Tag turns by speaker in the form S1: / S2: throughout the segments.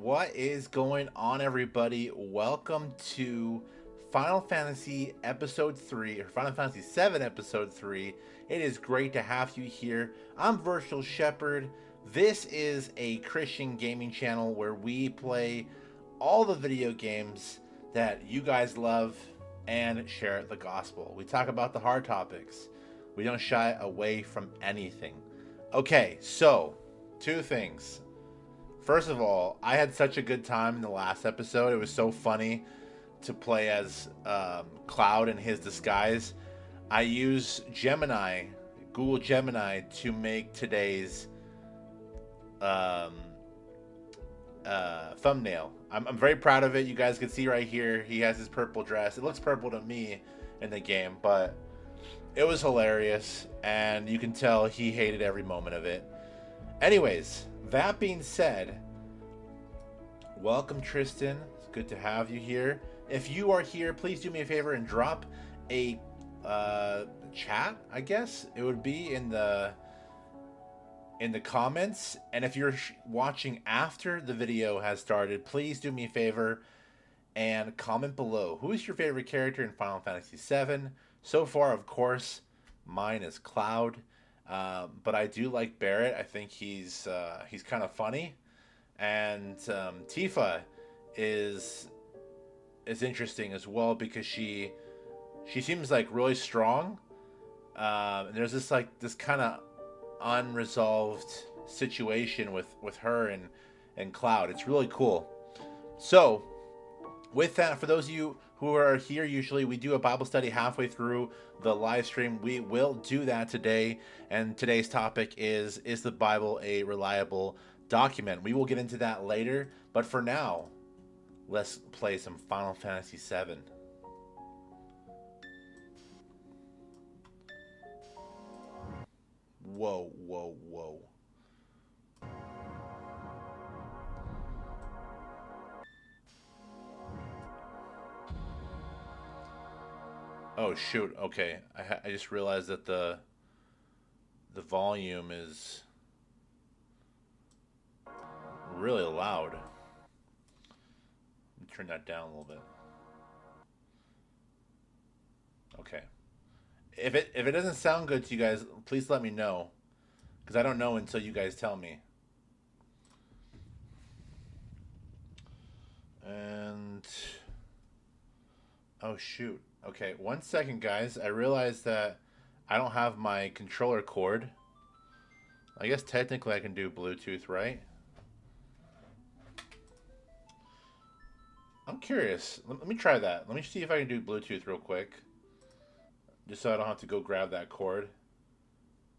S1: What is going on, everybody? Welcome to Final Fantasy Episode 3, or Final Fantasy VII Episode 3. It is great to have you here. I'm Virtual Shepherd. This is a Christian gaming channel where we play all the video games that you guys love and share the gospel. We talk about the hard topics. We don't shy away from anything. Okay, so two things. First of all, I had such a good time in the last episode. It was so funny to play as Cloud in his disguise. I use Gemini, Google Gemini, to make today's um, thumbnail. I'm very proud of it. You guys can see right here, he has his purple dress. It looks purple to me in the game, but it was hilarious, and you can tell he hated every moment of it. Anyways, that being said, welcome Tristan. It's good to have you here. If you are here, please do me a favor and drop a chat, I guess it would be in the comments. And if you're watching after the video has started, please do me a favor and comment below. Who is your favorite character in Final Fantasy VII? So far, of course, mine is Cloud. But I do like Barrett. I think he's kind of funny, and Tifa is interesting as well because she seems like really strong. And there's this kind of unresolved situation with her and Cloud. It's really cool. So with that, for those of you who are here, usually we do a Bible study halfway through the live stream. We will do that today, and today's topic is the Bible a reliable document? We will get into that later, but for now, let's play some Final Fantasy VII. Whoa, whoa, whoa. Oh shoot! Okay, I just realized that the volume is really loud. Let me turn that down a little bit. Okay. If it doesn't sound good to you guys, please let me know, because I don't know until you guys tell me. And oh shoot. Okay, 1 second, guys. I realized that I don't have my controller cord. I guess technically I can do Bluetooth, right? I'm curious. Let me try that. Let me see if I can do Bluetooth real quick. Just so I don't have to go grab that cord.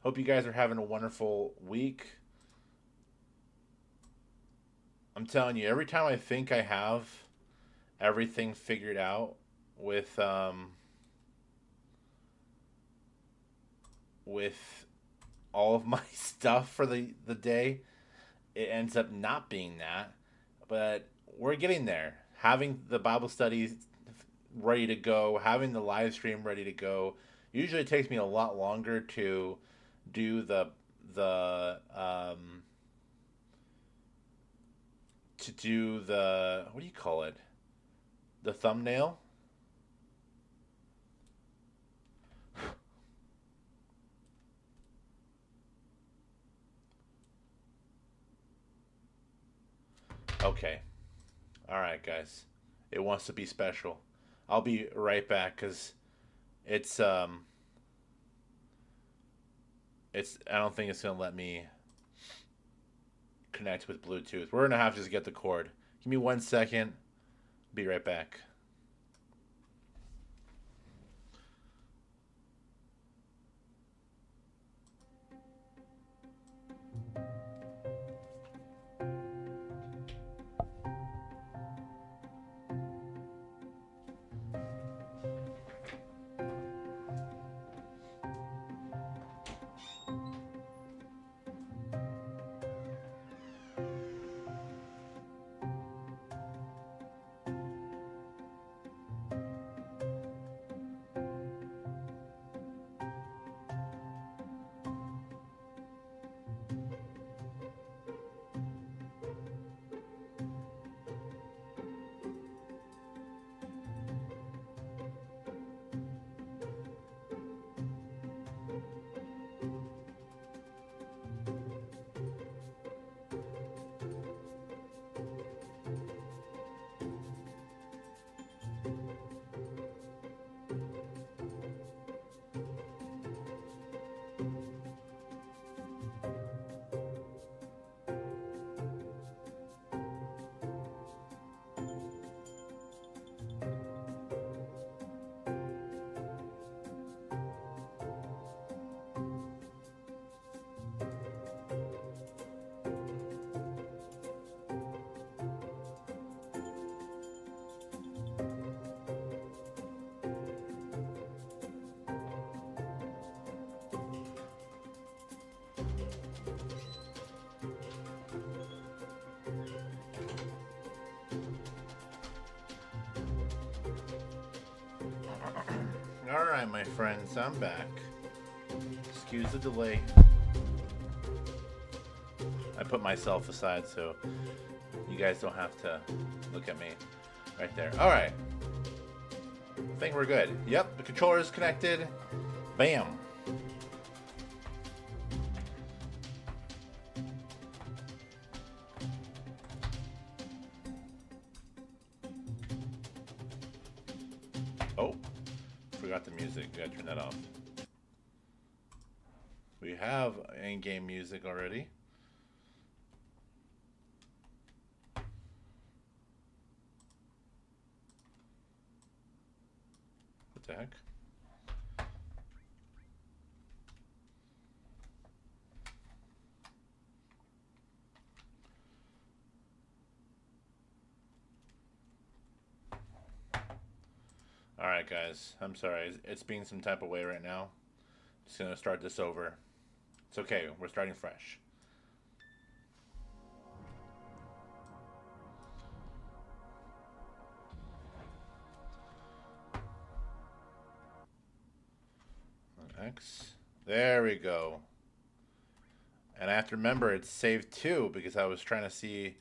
S1: Hope you guys are having a wonderful week. I'm telling you, every time I think I have everything figured out with all of my stuff for the day, it ends up not being that. But we're getting there. Having the Bible studies ready to go, having the live stream ready to go. Usually it takes me a lot longer to do the to do the, what do you call it? The thumbnail. Okay. All right, guys. It wants to be special. I'll be right back cuz it's I don't think it's going to let me connect with Bluetooth. We're going to have to just get the cord. Give me 1 second. Be right back. Alright, my friends, I'm back. Excuse the delay. I put myself aside so you guys don't have to look at me right there. Alright. I think we're good. Yep, the controller is connected. Bam. Oh, forgot the music. Gotta turn that off. We have in-game music already. What the heck? Alright guys, I'm sorry. It's being some type of way right now. Just gonna start this over. It's okay, we're starting fresh. X. There we go. And I have to remember it's saved too because I was trying to see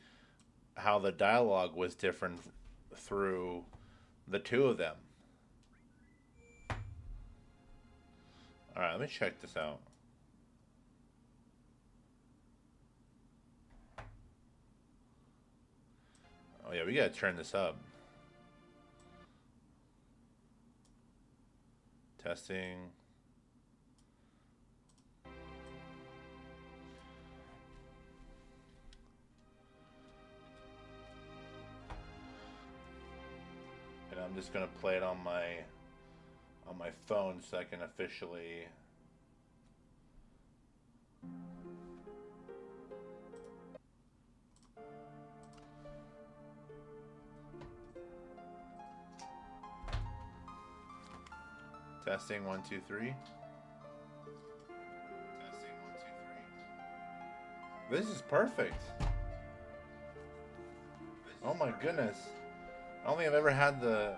S1: how the dialogue was different through the two of them. Alright, let me check this out. Oh yeah, we gotta turn this up. Testing. And I'm just gonna play it on my phone so I can officially testing 1 2 3. Testing 1 2 3. This is perfect. Oh my goodness. I don't think I've ever had the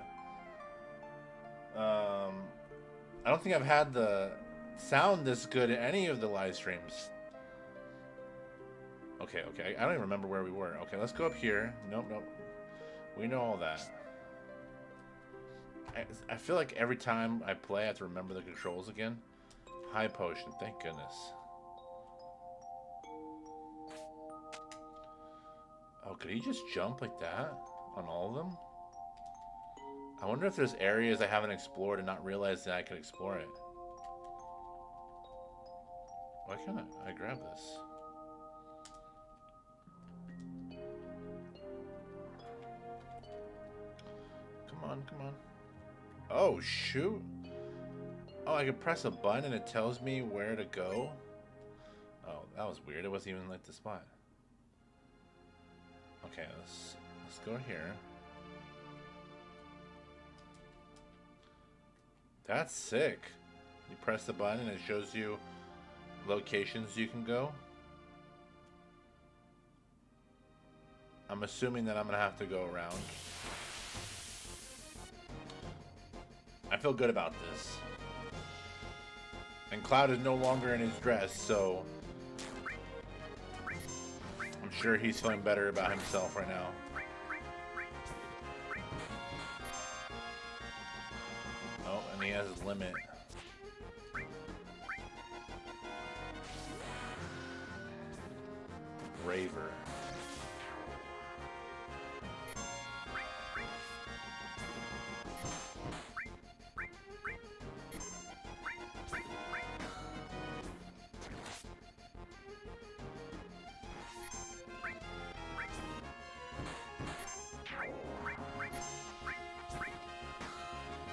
S1: I don't think I've had the sound this good in any of the live streams. Okay, I don't even remember where we were. Okay, let's go up here. Nope. We know all that. I feel like every time I play I have to remember the controls again. High potion, thank goodness. Oh, could he just jump like that on all of them? I wonder if there's areas I haven't explored and not realized that I could explore it. Why can't I grab this? Come on. Oh, shoot. Oh, I can press a button and it tells me where to go? Oh, that was weird. It wasn't even like the spot. Okay, let's go here. That's sick. You press the button and it shows you locations you can go. I'm assuming that I'm gonna have to go around. I feel good about this. And Cloud is no longer in his dress, so I'm sure he's feeling better about himself right now. Oh, and he has his limit. Raver.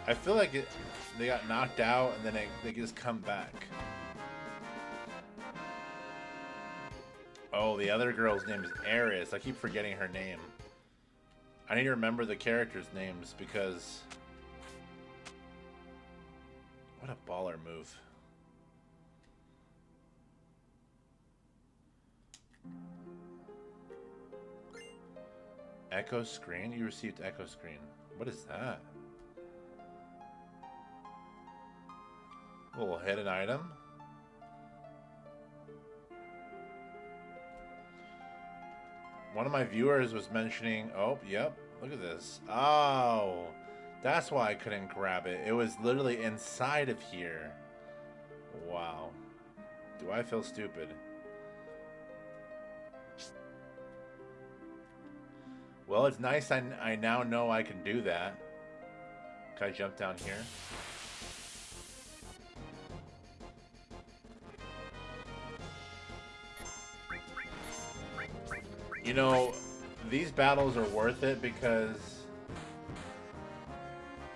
S1: I feel like they got knocked out and then they just come back. Oh, the other girl's name is Eris. I keep forgetting her name. I need to remember the characters' names because... What a baller move. Echo screen? You received echo screen. What is that? Cool, hidden item. One of my viewers was mentioning, oh, yep, look at this. Oh, that's why I couldn't grab it. It was literally inside of here. Wow. Do I feel stupid? Well, it's nice I now know I can do that. Can I jump down here? You know, these battles are worth it because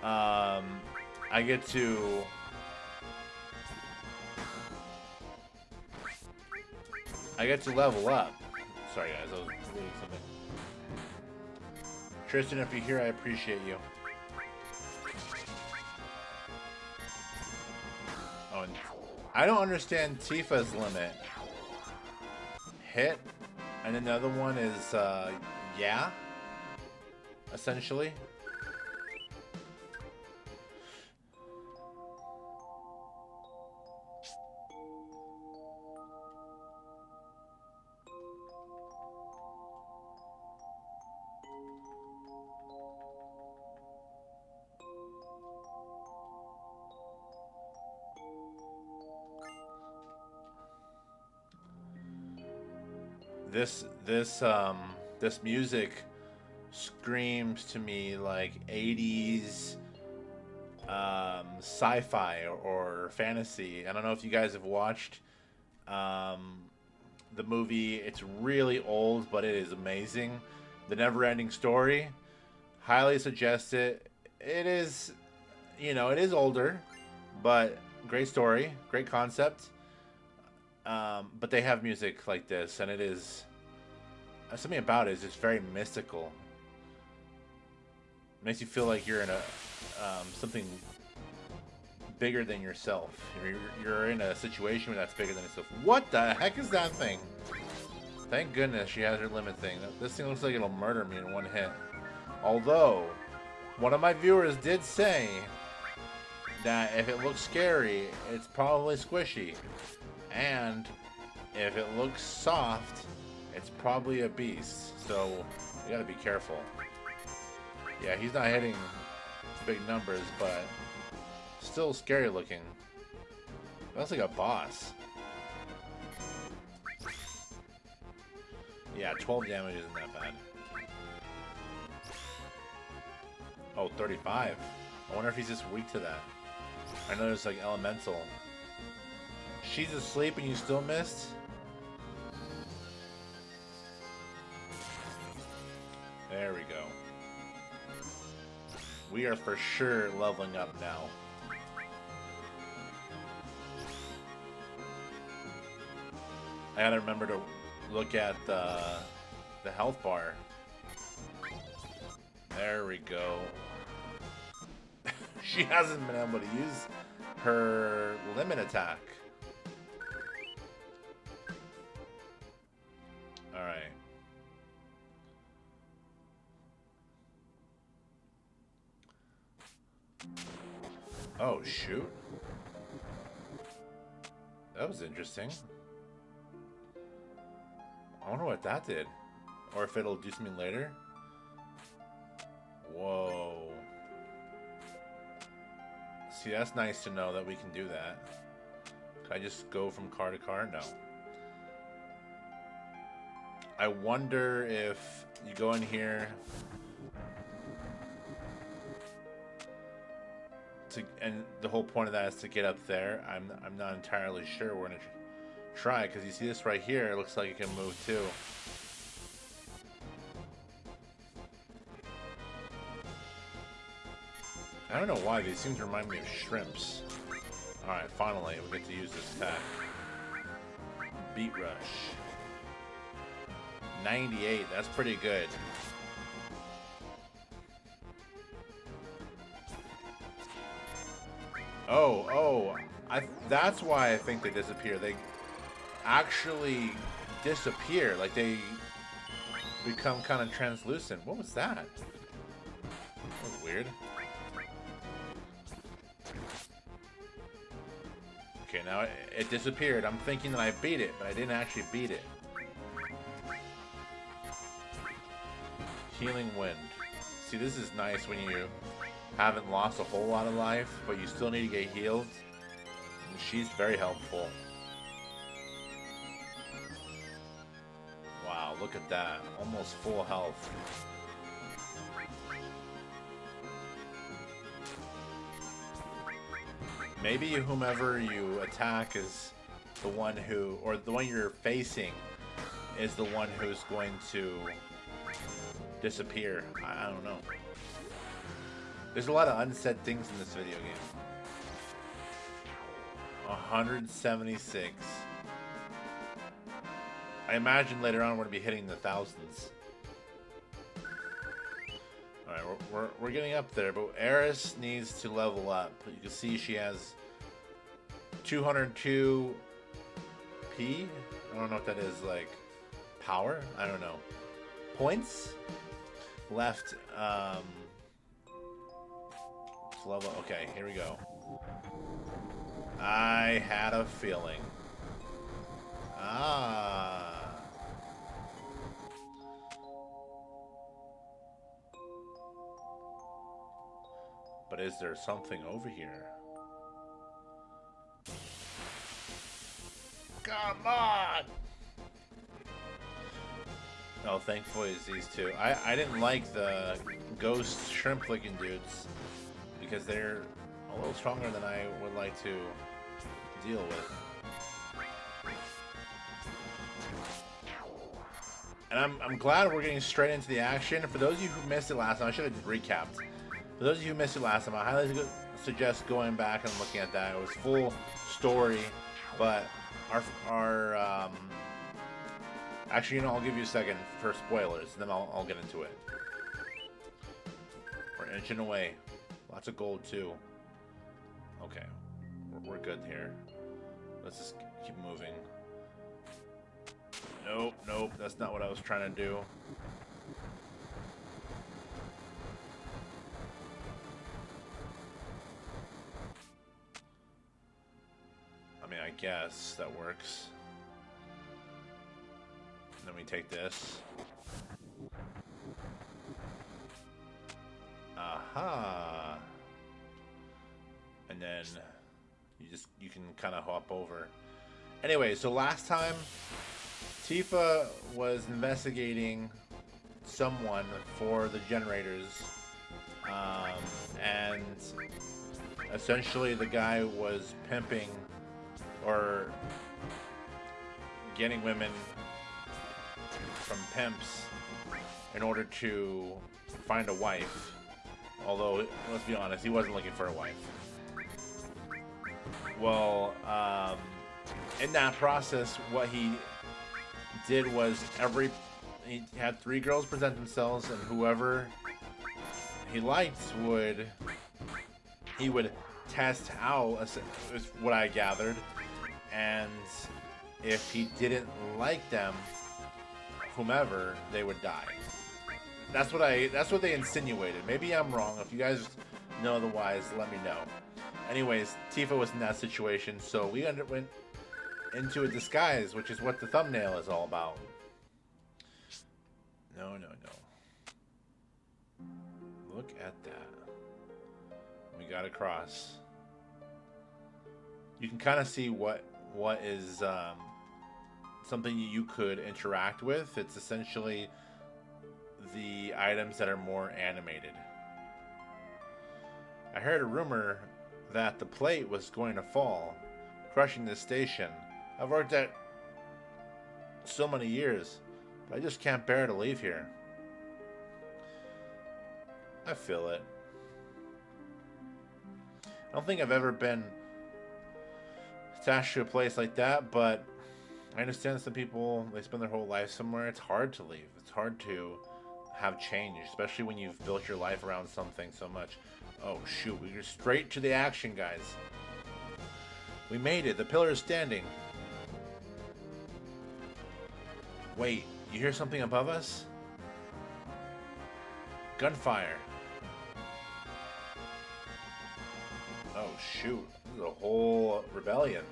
S1: I get to level up. Sorry guys, I was reading something. Tristan, if you're here, I appreciate you. Oh, and I don't understand Tifa's limit. Hit, and then the other one is, yeah, essentially. This music screams to me like 80s sci-fi or fantasy. I don't know if you guys have watched the movie. It's really old, but it is amazing. The Never-Ending Story. Highly suggest it. It is, you know, it is older, but great story, great concept. But they have music like this, and it is something about it is just very mystical. It makes you feel like you're in a something bigger than yourself. You're in a situation that's bigger than yourself. What the heck is that thing? Thank goodness she has her limit thing. This thing looks like it'll murder me in one hit. Although, one of my viewers did say that if it looks scary, it's probably squishy. And if it looks soft, it's probably a beast. So, you gotta be careful. Yeah, he's not hitting big numbers, but still scary looking. That's like a boss. Yeah, 12 damage isn't that bad. Oh, 35. I wonder if he's just weak to that. I know there's like elemental. She's asleep and you still missed? There we go. We are for sure leveling up now. I gotta remember to look at the health bar. There we go. She hasn't been able to use her limit attack. Alright. Oh, shoot. That was interesting. I wonder what that did. Or if it'll do something later. Whoa. See, that's nice to know that we can do that. Can I just go from car to car? No. I wonder if you go in here and the whole point of that is to get up there. I'm not entirely sure. We're gonna try, because you see this right here, it looks like it can move too. I don't know why, these seem to remind me of shrimps. Alright, finally, we get to use this attack. Beat Rush. 98, that's pretty good. Oh, that's why I think they disappear. They actually disappear, like they become kind of translucent. What was that? That was weird. now it disappeared. I'm thinking that I beat it, but I didn't actually beat it. Healing Wind. See, this is nice when you haven't lost a whole lot of life, but you still need to get healed. And she's very helpful. Wow, look at that. Almost full health. Maybe whomever you attack is the one who, or the one you're facing is the one who's going to disappear. I don't know. There's a lot of unsaid things in this video game. 176. I imagine later on we're going to be hitting the thousands. Alright, we're getting up there, but Eris needs to level up. You can see she has 202 P? I don't know what that is, like power? I don't know. Points? Left, level. Okay, here we go. I had a feeling. But is there something over here? Come on! Oh, thankfully it's these two. I didn't like the ghost shrimp-looking dudes because they're a little stronger than I would like to deal with. And I'm glad we're getting straight into the action. For those of you who missed it last time, I should have recapped. For those of you who missed it last time, I highly suggest going back and looking at that. It was full story, but our actually, you know, I'll give you a second for spoilers, and then I'll get into it. We're inching away. Lots of gold, too. Okay. We're good here. Let's just keep moving. Nope, nope. That's not what I was trying to do. I mean, I guess that works. Then we take this. Aha! And then you can kind of hop over. Anyway, so last time Tifa was investigating someone for the generators, and essentially the guy was pimping or getting women from pimps in order to find a wife. Although, let's be honest, he wasn't looking for a wife. Well, in that process, what he did was he had 3 girls present themselves, and whoever he liked he would test out, is what I gathered, and if he didn't like them, whomever, they would die. That's what they insinuated. Maybe I'm wrong. If you guys know otherwise, let me know. Anyways, Tifa was in that situation, so we went into a disguise, which is what the thumbnail is all about. No. Look at that. We got across. You can kind of see what is something you could interact with. It's essentially the items that are more animated. I heard a rumor that the plate was going to fall, crushing this station. I've worked at so many years, but I just can't bear to leave here. I feel it. I don't think I've ever been attached to a place like that, but I understand some people, they spend their whole life somewhere. It's hard to leave. It's hard to have change, especially when you've built your life around something so much. Oh shoot, we go straight to the action, guys. We made it. The pillar is standing. Wait, you hear something above us? Gunfire. Oh shoot, this is a whole rebellion.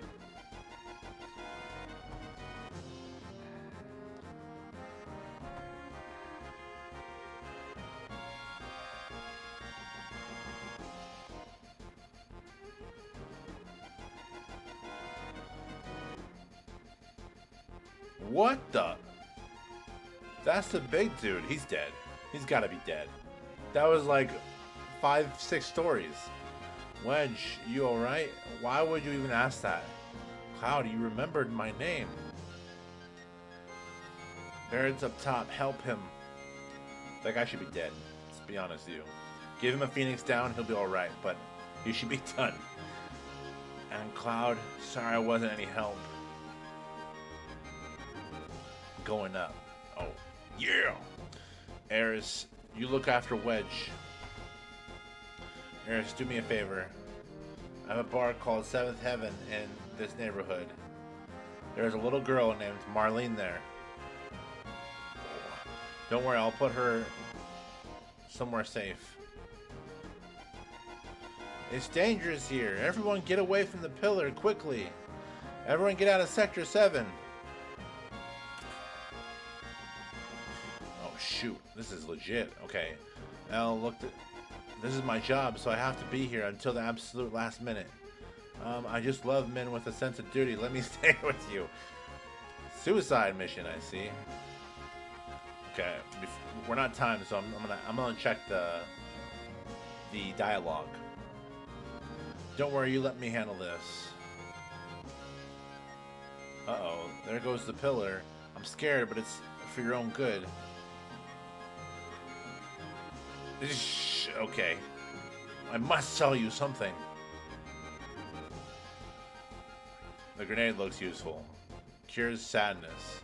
S1: What the? That's the big dude. He's dead. He's gotta be dead. That was like 5-6 stories. Wedge, you alright? Why would you even ask that? Cloud, you remembered my name. Barrett's up top. Help him. That guy should be dead. Let's be honest with you. Give him a phoenix down, he'll be alright, but he should be done. And Cloud, sorry I wasn't any help. Going up. Oh, yeah! Eris, you look after Wedge. Eris, do me a favor. I have a bar called Seventh Heaven in this neighborhood. There's a little girl named Marlene there. Don't worry, I'll put her somewhere safe. It's dangerous here. Everyone get away from the pillar, quickly. Everyone get out of Sector 7. Oh, shoot. This is legit. Okay. Now, look, this is my job, so I have to be here until the absolute last minute. I just love men with a sense of duty. Let me stay with you. Suicide mission, I see. Okay, we're not timed, so I'm gonna check the dialogue. Don't worry, you let me handle this. Uh-oh, there goes the pillar. I'm scared, but it's for your own good. Okay, I must tell you something. The grenade looks useful. Cures sadness.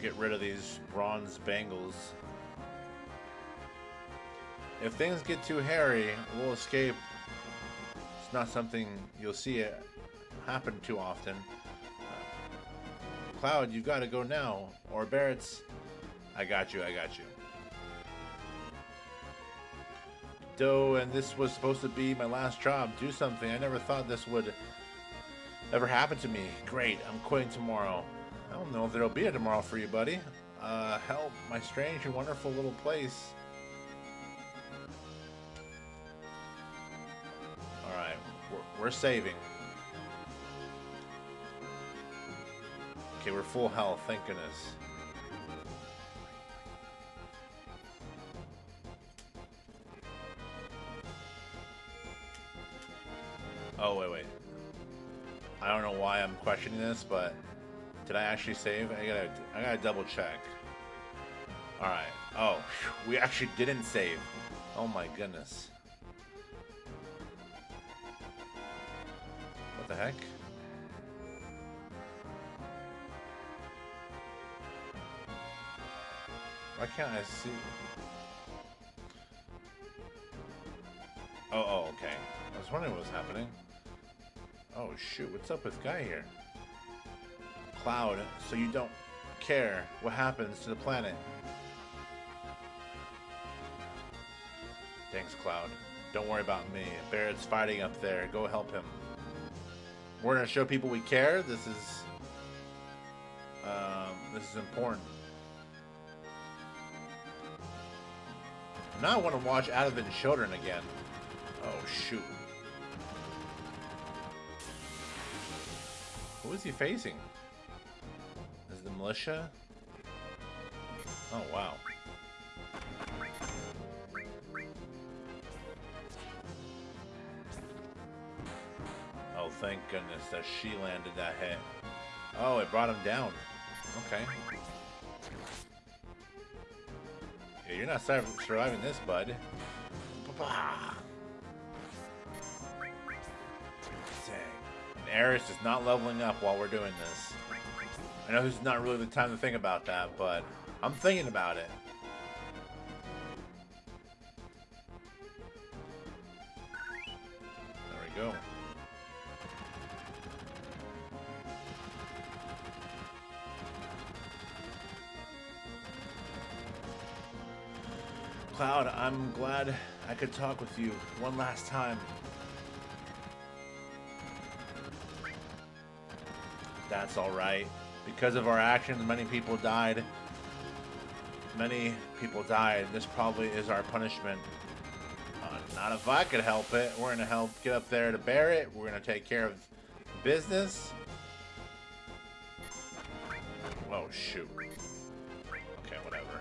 S1: Get rid of these bronze bangles. If things get too hairy, we'll escape. It's not something you'll see it happen too often. Cloud, you've got to go now. Or Barrett's... I got you. Doe, and this was supposed to be my last job. Do something. I never thought this would ever happen to me. Great, I'm quitting tomorrow. I don't know if there'll be a tomorrow for you, buddy. Help, my strange and wonderful little place. Alright, we're saving. Okay, we're full health, thank goodness. Oh, wait. I don't know why I'm questioning this, but did I actually save? I gotta double check. Alright. Oh, we actually didn't save. Oh my goodness. What the heck? Why can't I see? Oh, okay. I was wondering what was happening. Oh shoot, what's up with Guy here? Cloud, so you don't care what happens to the planet. Thanks, Cloud. Don't worry about me. Barrett's fighting up there. Go help him. We're gonna show people we care. This is important. Now I want to watch Advent Children again. Oh shoot. Who is he facing? Is the militia? Oh wow. Oh thank goodness that she landed that hit. Oh, it brought him down. Okay. Yeah, you're not surviving this, bud. Eris is not leveling up while we're doing this. I know this is not really the time to think about that, but I'm thinking about it. There we go. Cloud, I'm glad I could talk with you one last time. That's alright. Because of our actions, many people died. Many people died. This probably is our punishment. Not if I could help it. We're going to help get up there to bear it. We're going to take care of business. Oh, shoot. Okay, whatever.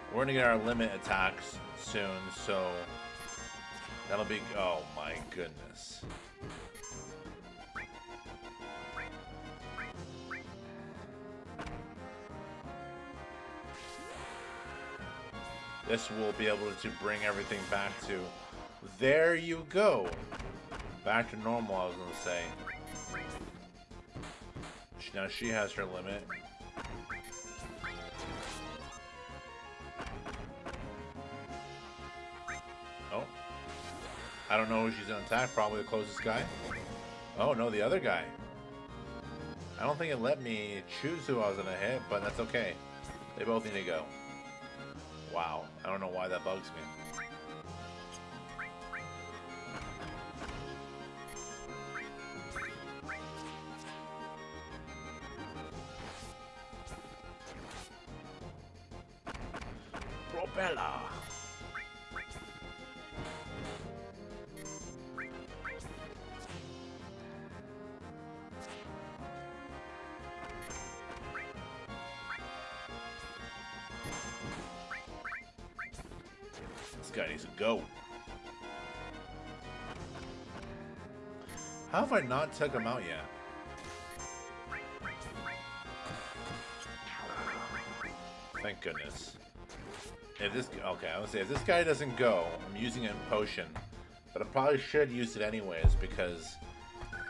S1: We're going to get our limit attacks soon, so that'll be... Oh, my goodness. This will be able to bring everything back to... There you go. Back to normal, I was going to say. Now she has her limit. Oh. I don't know who she's going to attack. Probably the closest guy. Oh, no, the other guy. I don't think it let me choose who I was going to hit, but that's okay. They both need to go. Wow. I don't know why that bugs me. Propeller. This guy needs to go. How have I not took him out yet? Thank goodness. If this... Okay, I would say if this guy doesn't go, I'm using it in potion. But I probably should use it anyways because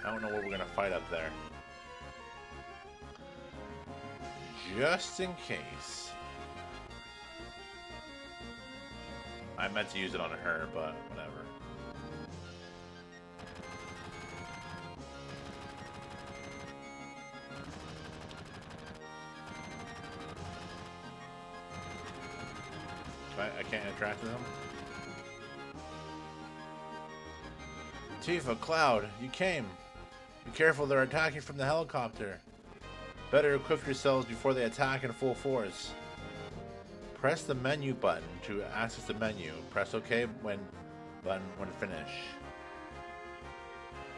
S1: I don't know what we're going to fight up there. Just in case. I meant to use it on her, but whatever. I can't interact with him. Tifa, Cloud, you came. Be careful, they're attacking from the helicopter. Better equip yourselves before they attack in full force. Press the menu button to access the menu. Press OK when finished.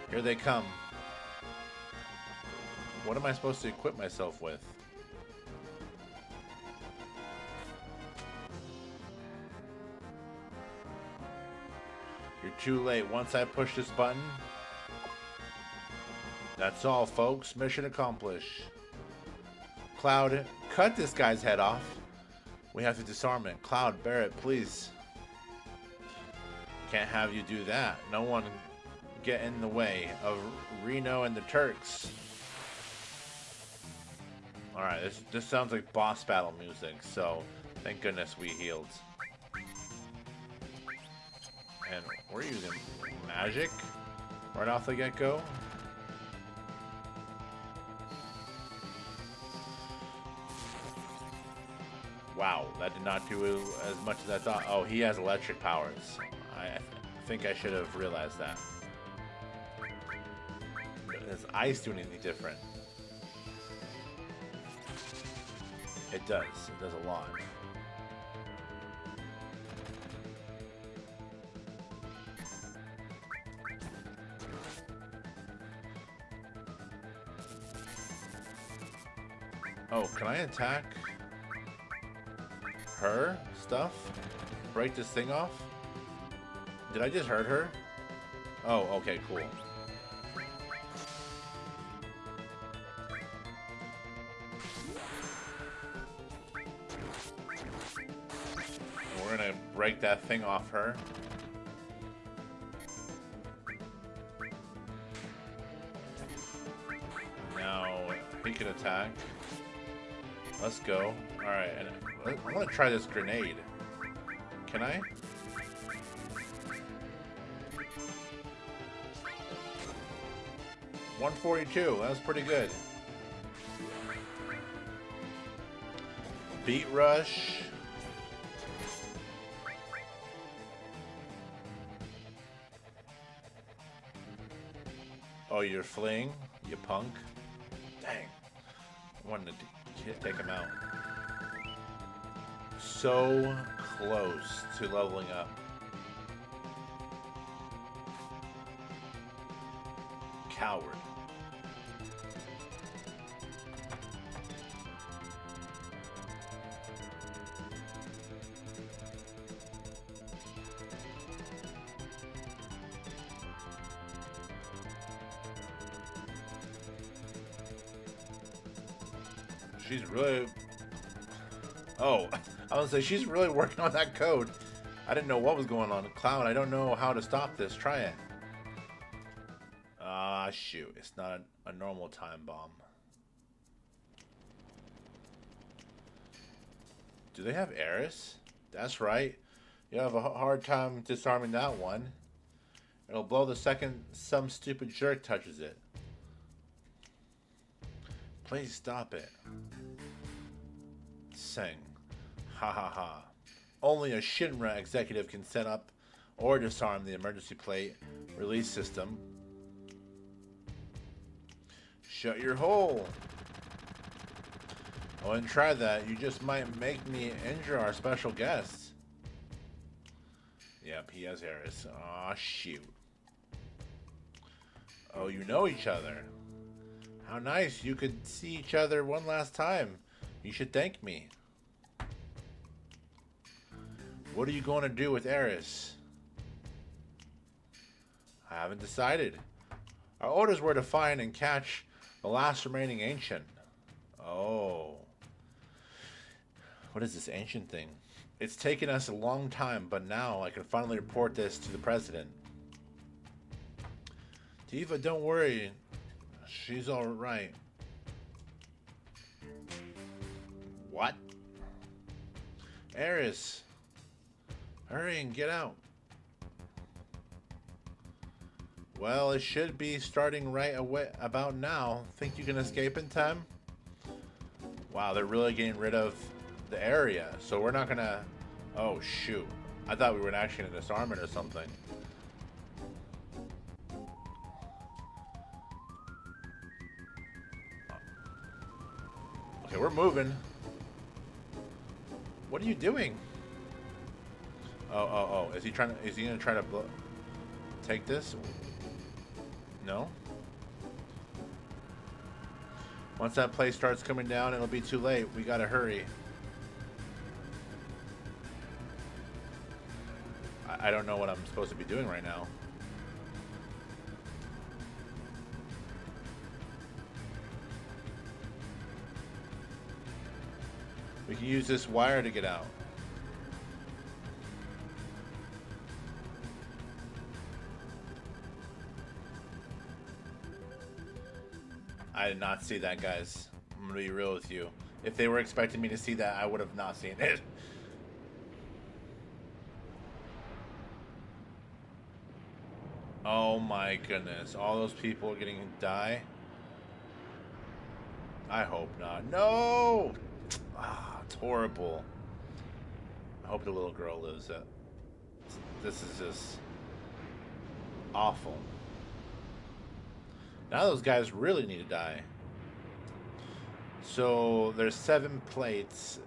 S1: Here they come. What am I supposed to equip myself with? You're too late. Once I push this button, that's all, folks. Mission accomplished. Cloud, cut this guy's head off. We have to disarm it. Cloud, bear it, please. Can't have you do that. No one get in the way of Reno and the Turks. Alright, this sounds like boss battle music, so thank goodness we healed. And we're using magic right off the get-go. Wow, that did not do as much as I thought. Oh, he has electric powers. I think I should have realized that. Does ice do anything different? It does. It does a lot. Oh, can I attack her stuff? Break this thing off? Did I just hurt her? Oh, okay, cool. We're gonna break that thing off her. Now he can attack. Let's go. Alright, and I want to try this grenade. Can I? $142. That was pretty good. Beat rush. Oh, you're fleeing? You punk. Dang. I wanted to take him out. So close to leveling up. Coward. She's really... Oh, I was gonna say, she's really working on that code. I didn't know what was going on. Cloud, I don't know how to stop this. Try it. Ah, shoot. It's not a normal time bomb. Do they have Eris? That's right. You have a hard time disarming that one. It'll blow the second some stupid jerk touches it. Please stop it. Sing. Ha ha ha. Only a Shinra executive can set up or disarm the emergency plate release system. Shut your hole. I wouldn't try that. You just might make me injure our special guests. Yep, he has Eris. Aw, shoot. Oh, you know each other. How nice. You could see each other one last time. You should thank me. What are you going to do with Eris? I haven't decided. Our orders were to find and catch the last remaining ancient. Oh. What is this ancient thing? It's taken us a long time, but now I can finally report this to the president. Tifa, don't worry. She's alright. What? Eris. Hurry and get out. Well, it should be starting right away about now. Think you can escape in time? Wow, they're really getting rid of the area. So we're not gonna... Oh, shoot. I thought we were actually gonna disarm it or something. Okay, we're moving. What are you doing? Oh. Is he gonna try to take this? No? Once that place starts coming down, it'll be too late. We gotta hurry. I don't know what I'm supposed to be doing right now. We can use this wire to get out. I did not see that, guys. I'm gonna be real with you. If they were expecting me to see that, I would have not seen it. Oh my goodness. All those people are getting to die? I hope not. No! Ah, it's horrible. I hope the little girl lives it. This is just awful. Now those guys really need to die. So there's 7 plates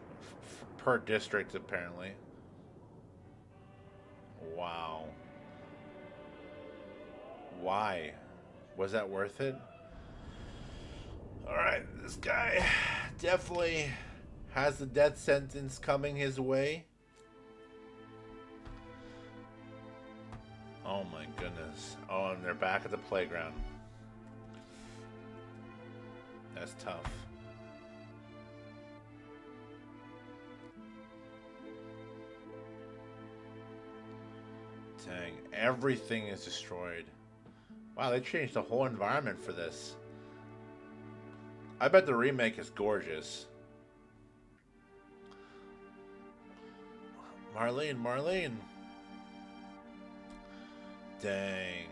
S1: per district apparently. Wow. Why? Was that worth it? Alright, this guy definitely has the death sentence coming his way. Oh my goodness. Oh, and they're back at the playground. That's tough. Dang, everything is destroyed. Wow, they changed the whole environment for this. I bet the remake is gorgeous. Marlene. Dang.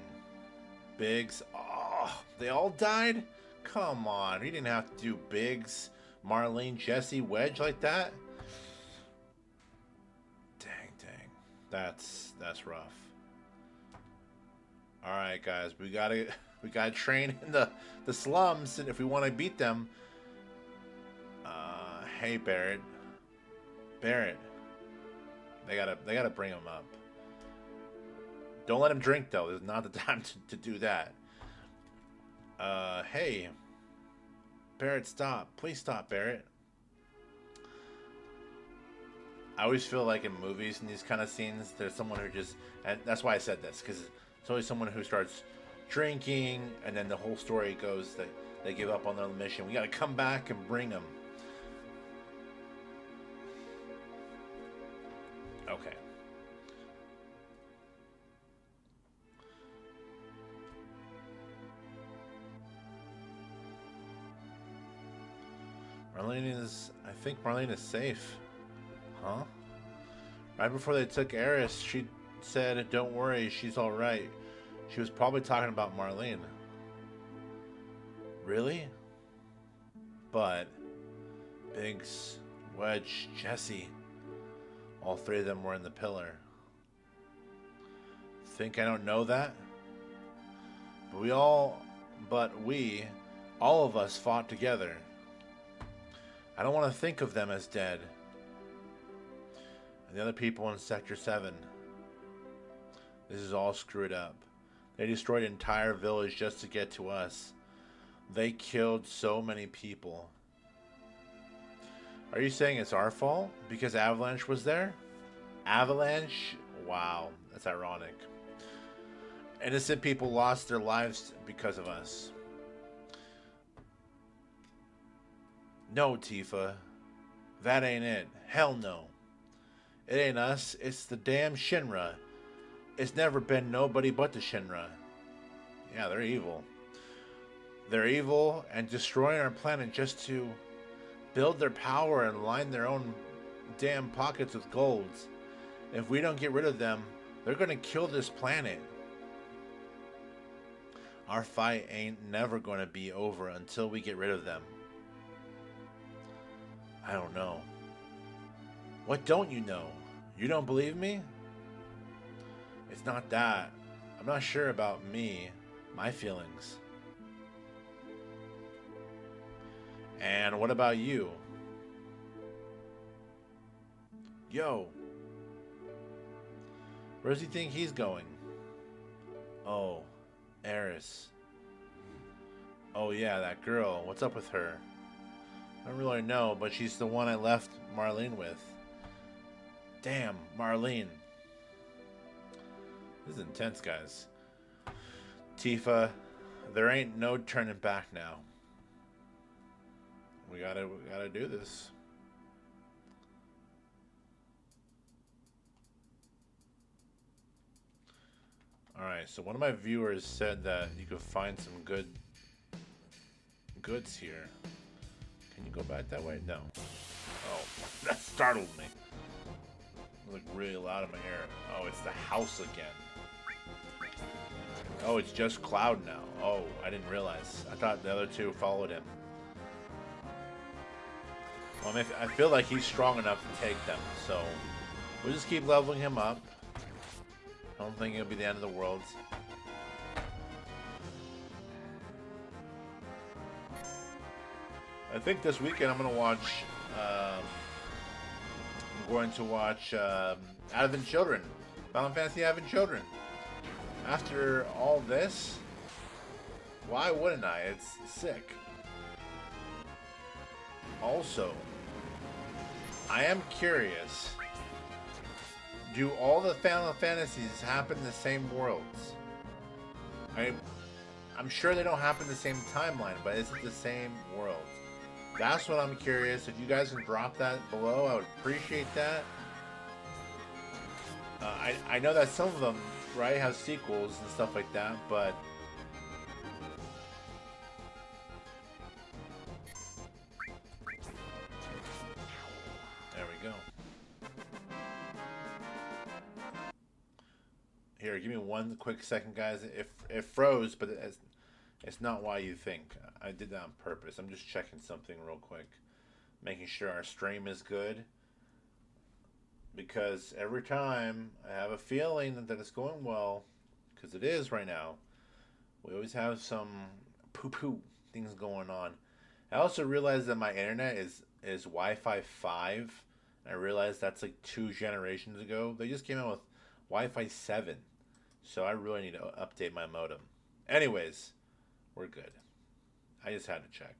S1: Biggs. Oh, they all died? Come on, we didn't have to do Biggs, Marlene, Jesse, Wedge like that. Dang. That's rough. Alright guys, we gotta We gotta train in the slums, and if we want to beat them, hey Barrett, Barrett, they gotta bring him up. Don't let him drink though. This is not the time to do that. Hey, Barrett, stop! Please stop, Barrett. I always feel like in movies in these kind of scenes, there's someone who just, and that's why I said this, because it's always someone who starts drinking, and then the whole story goes that they give up on their mission. We got to come back and bring them. Okay. I think Marlene is safe. Huh? Right before they took Eris, she said, "Don't worry, she's all right." She was probably talking about Marlene. Really? But Biggs, Wedge, Jesse, all three of them were in the pillar. Think I don't know that? But all of us fought together. I don't want to think of them as dead. And the other people in Sector 7. This is all screwed up. They destroyed an entire village just to get to us. They killed so many people. Are you saying it's our fault? Because Avalanche was there? Avalanche? Wow, that's ironic. Innocent people lost their lives because of us. No, Tifa. That ain't it. Hell no. It ain't us. It's the damn Shinra. It's never been nobody but the Shinra. Yeah, they're evil. They're evil and destroying our planet just to build their power and line their own damn pockets with golds. If we don't get rid of them, they're gonna kill this planet. Our fight ain't never gonna be over until we get rid of them. I don't know. What don't you know? You don't believe me? It's not that. I'm not sure about me, my feelings. And what about you? Yo. Where does he think he's going? Oh, Eris. Oh yeah, that girl. What's up with her? I don't really know, but she's the one I left Marlene with. Damn, Marlene. This is intense, guys. Tifa, there ain't no turning back now. We gotta do this. Alright, so one of my viewers said that you could find some goods here. Can you go back that way? No. Oh, that startled me. It was like really loud in my ear. Oh, it's the house again. Oh, it's just Cloud now. Oh, I didn't realize. I thought the other two followed him. Well, I feel like he's strong enough to take them, so we'll just keep leveling him up. I don't think it'll be the end of the world. I think this weekend I'm going to watch Advent Children. Final Fantasy Advent Children. After all this, why wouldn't I? It's sick. Also, I am curious. Do all the Final Fantasies happen in the same worlds? I'm sure they don't happen in the same timeline, but is it the same world? That's what I'm curious. If you guys can drop that below, I would appreciate that. I know that some of them, right, have sequels and stuff like that, but there we go. Here, give me one quick second, guys. It froze, but it's not why you think. I did that on purpose. I'm just checking something real quick, making sure our stream is good. Because every time I have a feeling that it's going well, because it is right now, We always have some poo-poo things going on. I also realized that my internet is Wi-Fi 5. I realized that's like 2 generations ago. They just came out with Wi-Fi 7. So I really need to update my modem. Anyways, we're good. I just had to check.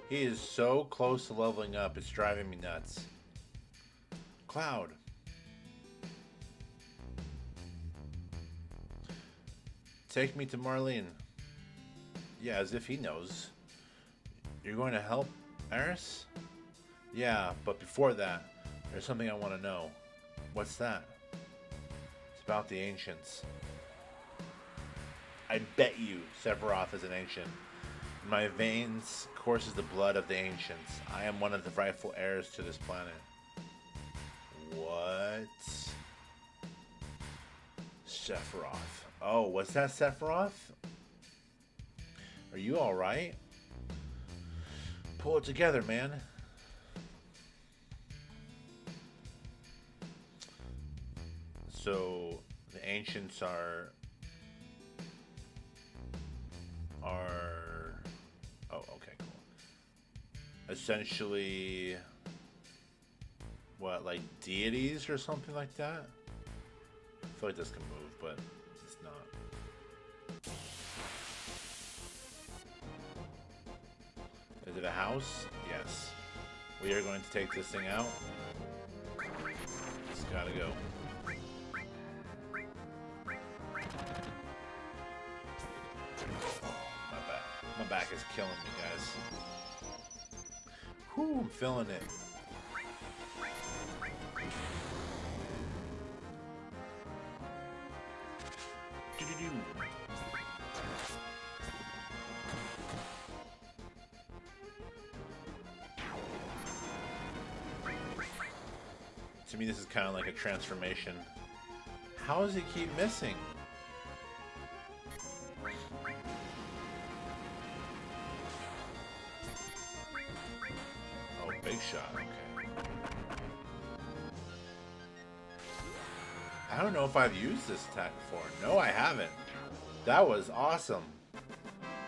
S1: He is so close to leveling up, it's driving me nuts. Cloud. Take me to Marlene. Yeah, as if he knows. You're going to help Eris? Yeah, but before that, there's something I want to know. What's that? It's about the ancients. I bet you Sephiroth is an ancient. In my veins courses the blood of the ancients. I am one of the rightful heirs to this planet. What? Sephiroth. Oh, was that Sephiroth? Are you alright? Pull it together, man. So, the ancients are... Oh, okay, cool. Essentially... What, like deities or something like that? I feel like this can move, but it's not. Is it a house? Yes. We are going to take this thing out. It's gotta go. My back is killing me, guys. Whew, I'm feeling it. To me, this is kind of like a transformation. How does he keep missing? Oh, big shot, okay. I don't know if I've used this attack before. No, I haven't. That was awesome.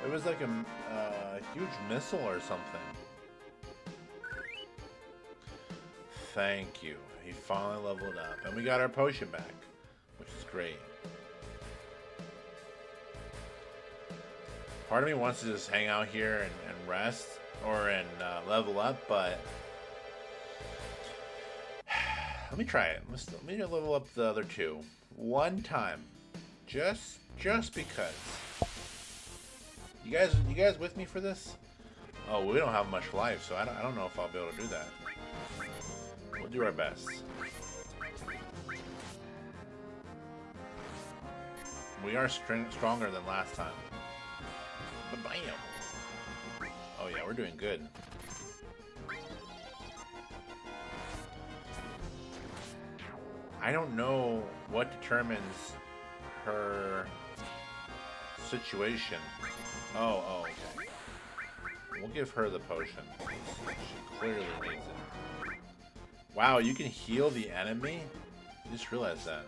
S1: It was like a huge missile or something. Thank you. He finally leveled up. And we got our potion back, which is great. Part of me wants to just hang out here and rest and level up, but let me try it. Let me level up the other two one time, just because. You guys with me for this? Oh, we don't have much life, so I don't know if I'll be able to do that. We'll do our best. We are stronger than last time. Bam! Oh yeah, we're doing good. I don't know what determines her situation. Oh, okay. We'll give her the potion. She clearly needs it. Wow, you can heal the enemy? I just realized that.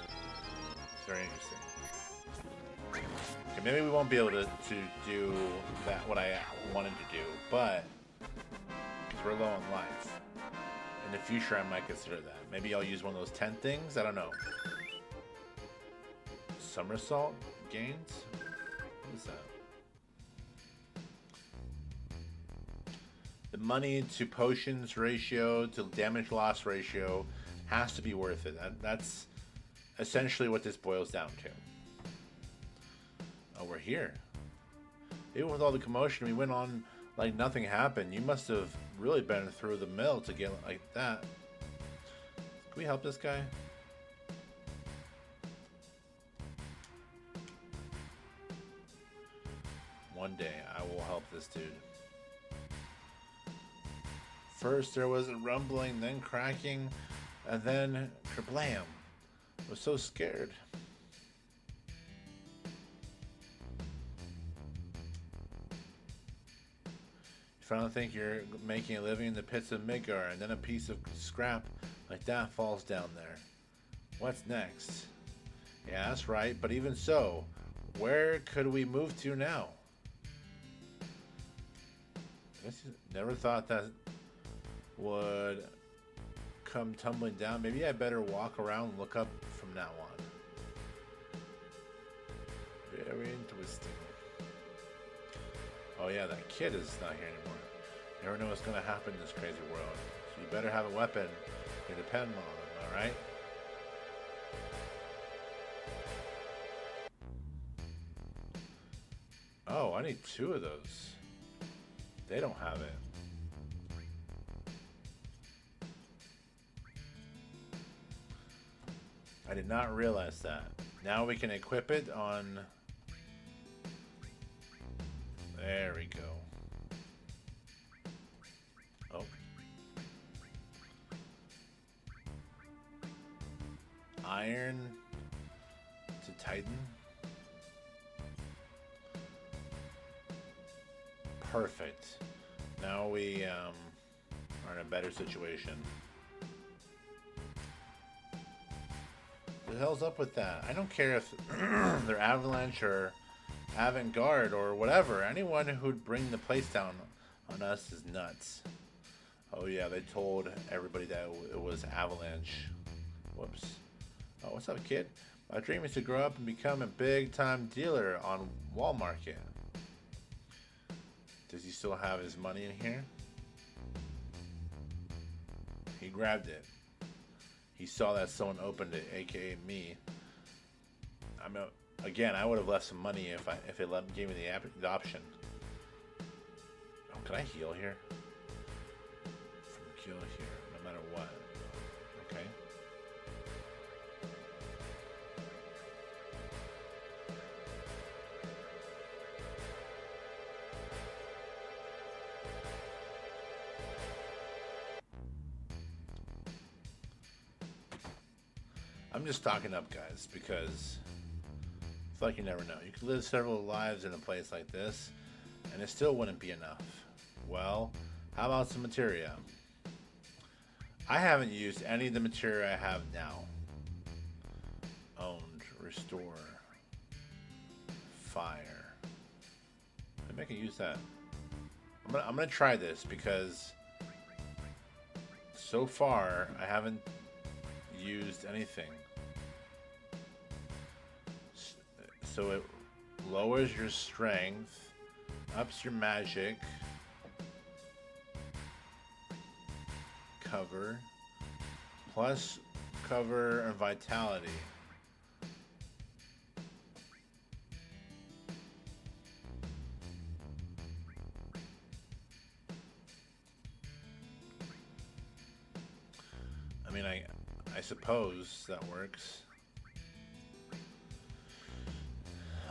S1: It's very interesting. Okay, maybe we won't be able to do that, what I wanted to do, but because we're low on life. In the future, I might consider that. Maybe I'll use one of those 10 things? I don't know. Somersault gains? What is that? The money to potions ratio to damage loss ratio has to be worth it. That's essentially what this boils down to. Oh, we're here. Even with all the commotion, we went on like nothing happened. You must have really been through the mill to get like that. Can we help this guy? One day I will help this dude. First there was a rumbling, then cracking, and then kablam. I was so scared. You finally think you're making a living in the pits of Midgar, and then a piece of scrap like that falls down there. What's next? Yeah, that's right. But even so, where could we move to now? I guess never thought that would come tumbling down. Maybe I better walk around and look up from now on. Very interesting. Oh yeah, that kid is not here anymore. You never know what's going to happen in this crazy world. So you better have a weapon you depend on, alright? Oh, I need 2 of those. They don't have it. I did not realize that. Now we can equip it on... There we go. Oh. Iron to Titan. Perfect. Now we are in a better situation. What the hell's up with that? I don't care if they're Avalanche or Avant-Garde or whatever. Anyone who'd bring the place down on us is nuts. Oh yeah, they told everybody that it was Avalanche. Whoops. Oh, what's up, kid? My dream is to grow up and become a big-time dealer on Wall Market. Does he still have his money in here? He grabbed it. He saw that someone opened it, aka me. I mean, again, I would have left some money if it gave me the option. Oh, can I heal here? From kill here, no matter what. Okay. I'm just stocking up, guys, because it's like you never know. You could live several lives in a place like this, and it still wouldn't be enough. Well, how about some materia? I haven't used any of the materia I have now. Owned, restore, fire. Maybe I can use that. I'm gonna try this because so far I haven't used anything. So it lowers your strength, ups your magic, cover, plus cover and vitality. I mean, I suppose that works.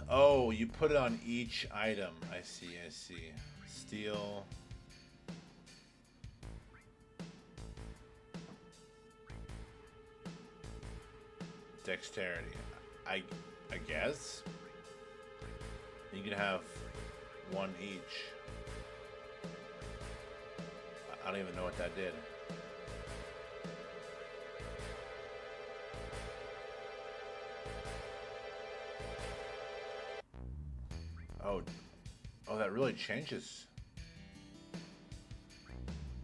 S1: Oh, you put it on each item. I see, I see. Steel. Dexterity. I guess. You can have one each. I don't even know what that did. Oh, that really changes.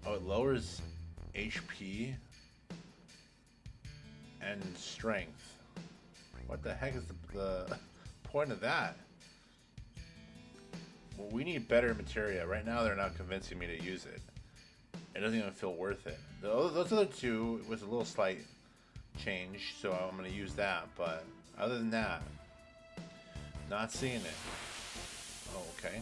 S1: Oh, it lowers HP and strength. What the heck is the point of that? Well, we need better materia. Right now, they're not convincing me to use it. It doesn't even feel worth it. Those other two was a little slight change, so I'm going to use that. But other than that, not seeing it. Oh, okay.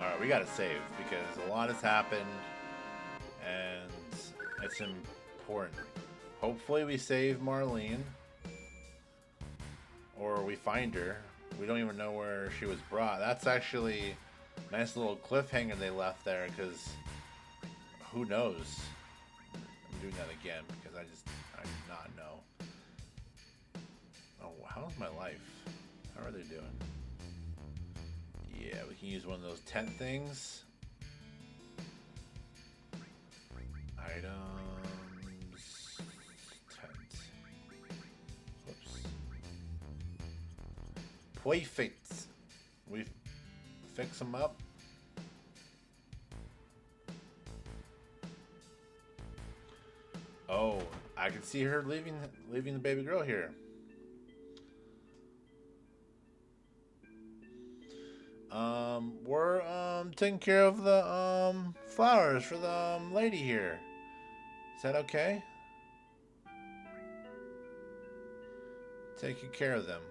S1: Alright, we gotta save because a lot has happened and it's important. Hopefully we save Marlene. Or we find her. We don't even know where she was brought. That's actually a nice little cliffhanger they left there, because who knows? I'm doing that again because I do not know. Oh, how's my life? How are they doing? Yeah, we can use one of those tent things. Items. Tent. Whoops. Perfect. We fix them up. Oh, I can see her leaving the baby girl here. We're taking care of the flowers for the lady here. Is that okay? Taking care of them.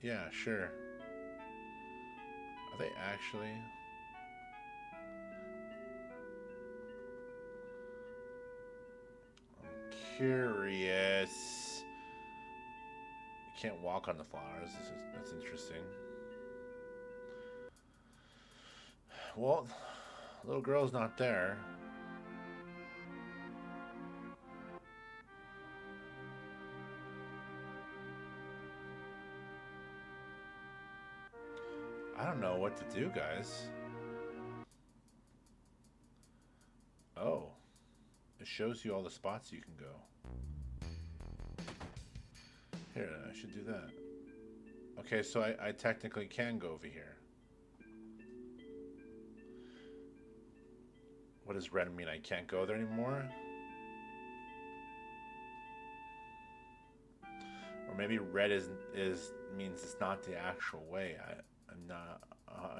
S1: Yeah, sure. Are they actually? I'm curious. You can't walk on the flowers. That's interesting. Well, little girl's not there. I don't know what to do, guys. Oh. It shows you all the spots you can go. Here, I should do that. Okay, so I technically can go over here. What does red mean? I can't go there anymore? Or maybe red means it's not the actual way. I'm not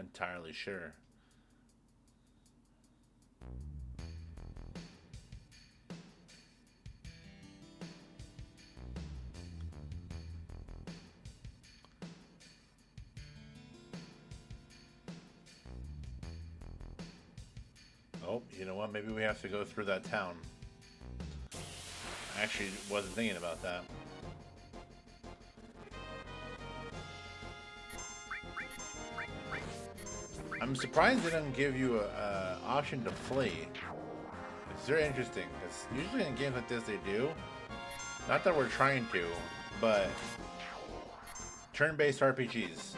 S1: entirely sure. Oh, you know what? Maybe we have to go through that town. I actually wasn't thinking about that. I'm surprised they didn't give you a option to flee. It's very interesting, because usually in games like this they do. Not that we're trying to, but turn-based RPGs.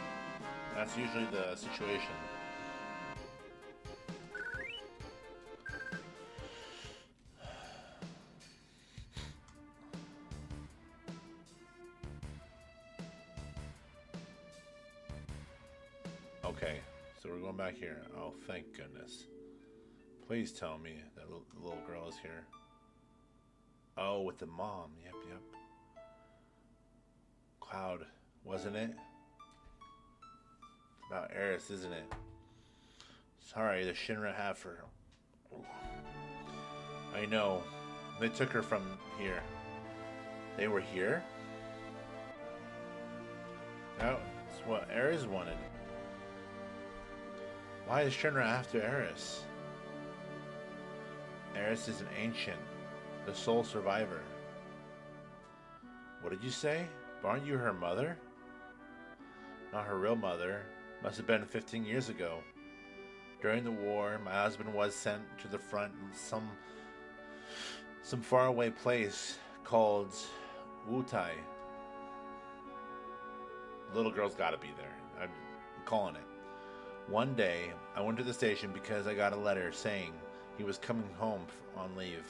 S1: That's usually the situation. Okay, so we're going back here. Oh, thank goodness. Please tell me that the little girl is here. Oh, with the mom. Yep, yep. Cloud, wasn't it? It's about Eris, isn't it? Sorry, the Shinra have her. I know. They took her from here. They were here? That's what Eris wanted. Why is Shinra after Eris? Eris is an ancient, the sole survivor. What did you say? But aren't you her mother? Not her real mother. Must have been 15 years ago. During the war, my husband was sent to the front in some faraway place called Wutai. The little girl's gotta be there. I'm calling it. One day, I went to the station because I got a letter saying he was coming home on leave.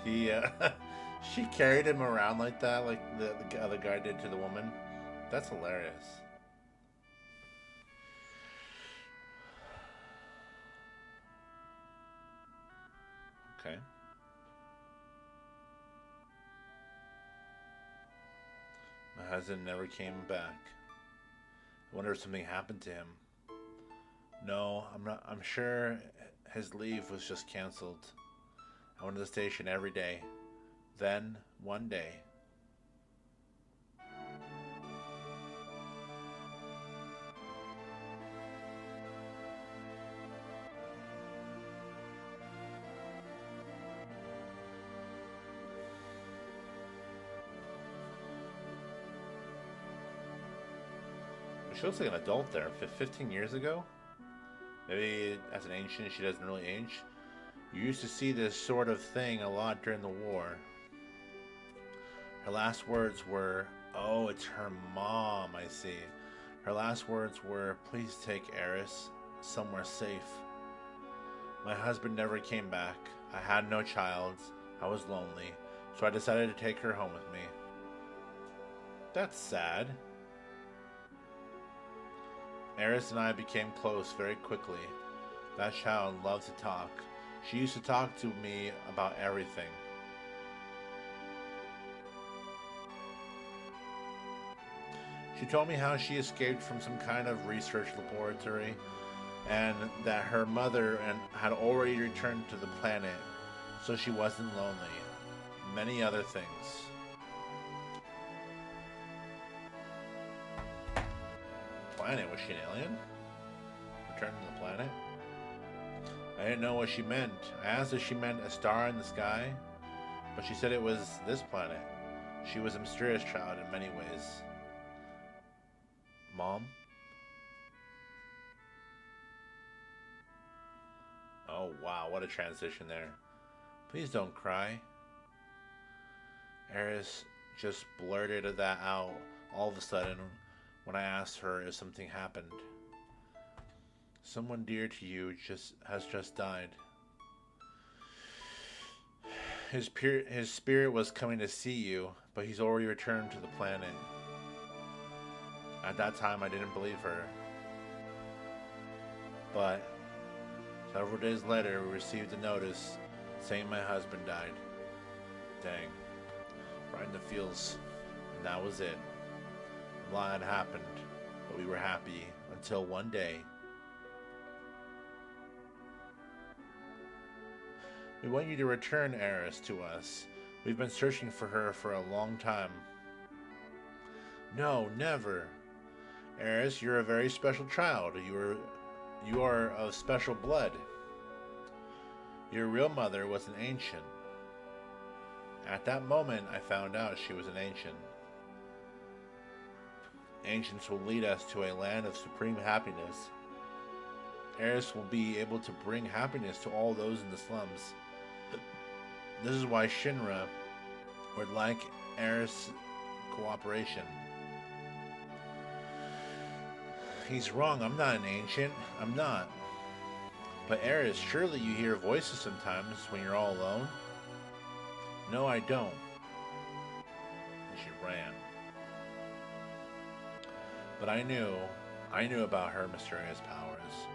S1: He, she carried him around like that, like the other guy did to the woman. That's hilarious. Okay. My husband never came back. I wonder if something happened to him. No, I'm not. I'm sure his leave was just canceled. I went to the station every day. Then, one day, she looks like an adult there. 15 years ago? Maybe as an ancient, she doesn't really age. You used to see this sort of thing a lot during the war. Her last words were, "Oh, it's her mom, I see." Her last words were, "Please take Eris somewhere safe." My husband never came back. I had no child. I was lonely, so I decided to take her home with me. That's sad. Eris and I became close very quickly. That child loved to talk. She used to talk to me about everything. She told me how she escaped from some kind of research laboratory and that her mother had already returned to the planet, so she wasn't lonely. Many other things. Planet? Was she an alien? Returned to the planet? I didn't know what she meant. I asked if she meant a star in the sky, but she said it was this planet. She was a mysterious child in many ways. Mom? Oh wow, what a transition there. Please don't cry. Eris just blurted that out all of a sudden when I asked her if something happened. Someone dear to you has just died. His spirit was coming to see you, but he's already returned to the planet. At that time, I didn't believe her. But several days later, we received a notice saying my husband died. Dang. Right in the feels. And that was it. A lot had happened, but we were happy until one day. We want you to return Eris to us. We've been searching for her for a long time. No, never. Eris, you're a very special child. You are of special blood. Your real mother was an ancient. At that moment, I found out she was an ancient. Ancients will lead us to a land of supreme happiness. Eris will be able to bring happiness to all those in the slums. This is why Shinra would like Eris' cooperation. He's wrong. I'm not an ancient. I'm not. But Eris, surely you hear voices sometimes when you're all alone? No, I don't. And she ran. But I knew about her mysterious powers.